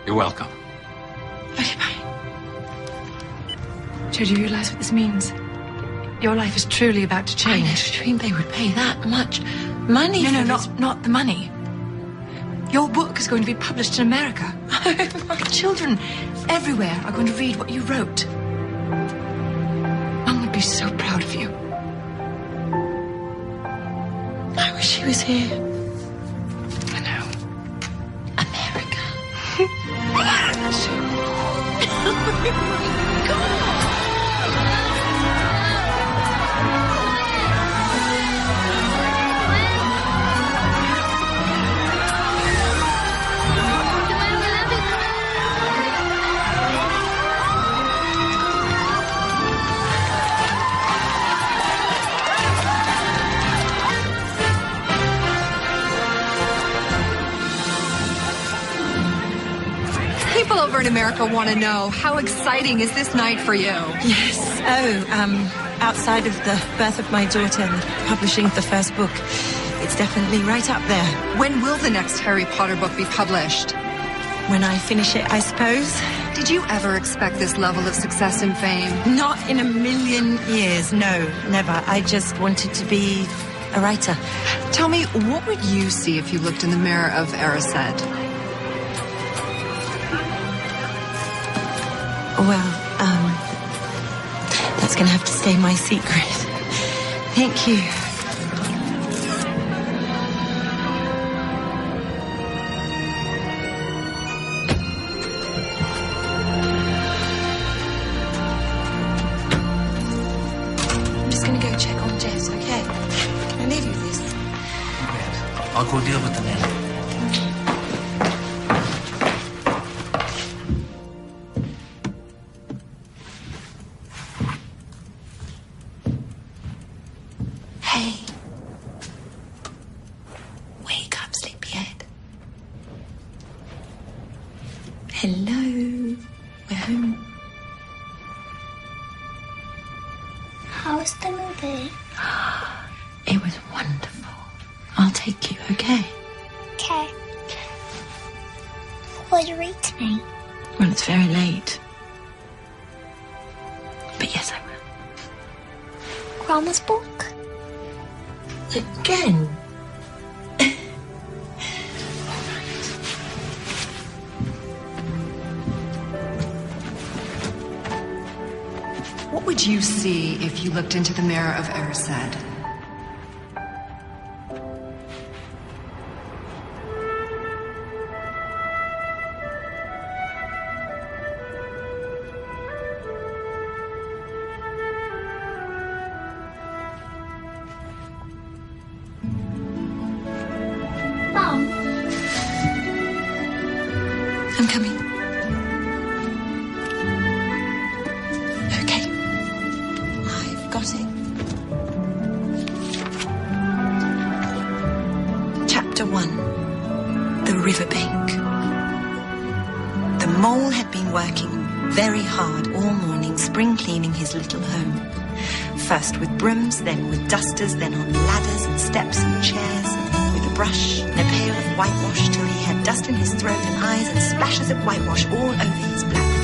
You're welcome. Okay, bye. Joe, do you realise what this means? Your life is truly about to change. I never dreamed they would pay that much money. No, not the money. Your book is going to be published in America. Children everywhere are going to read what you wrote. Mum would be so proud of you. I wish she was here. I know. America. People over in America want to know, how exciting is this night for you? Yes. Outside of the birth of my daughter and publishing of the first book, it's definitely right up there. When will the next Harry Potter book be published? When I finish it, I suppose. Did you ever expect this level of success and fame? Not in a million years, no, never. I just wanted to be a writer. Tell me, what would you see if you looked in the mirror of Erised? Well, that's going to have to stay my secret. Thank you. I'm just going to go check on Jess, okay? Can I leave you with this? I'll go deal with the man. Hello. We're home. How was the movie? It was wonderful. I'll take you, okay? Okay. Will you read to me? Well, it's very late. But yes, I will. Grandma's book? Again? What would you see if you looked into the mirror of Erised? Mom. I'm coming. Okay. I've got it. Chapter 1. The Riverbank. The mole had been working very hard all morning, spring cleaning his little home. First with brooms, then with dusters, then on ladders and steps and chairs, with a brush and a pail of whitewash till he had dust in his throat and eyes and splashes of whitewash all over his black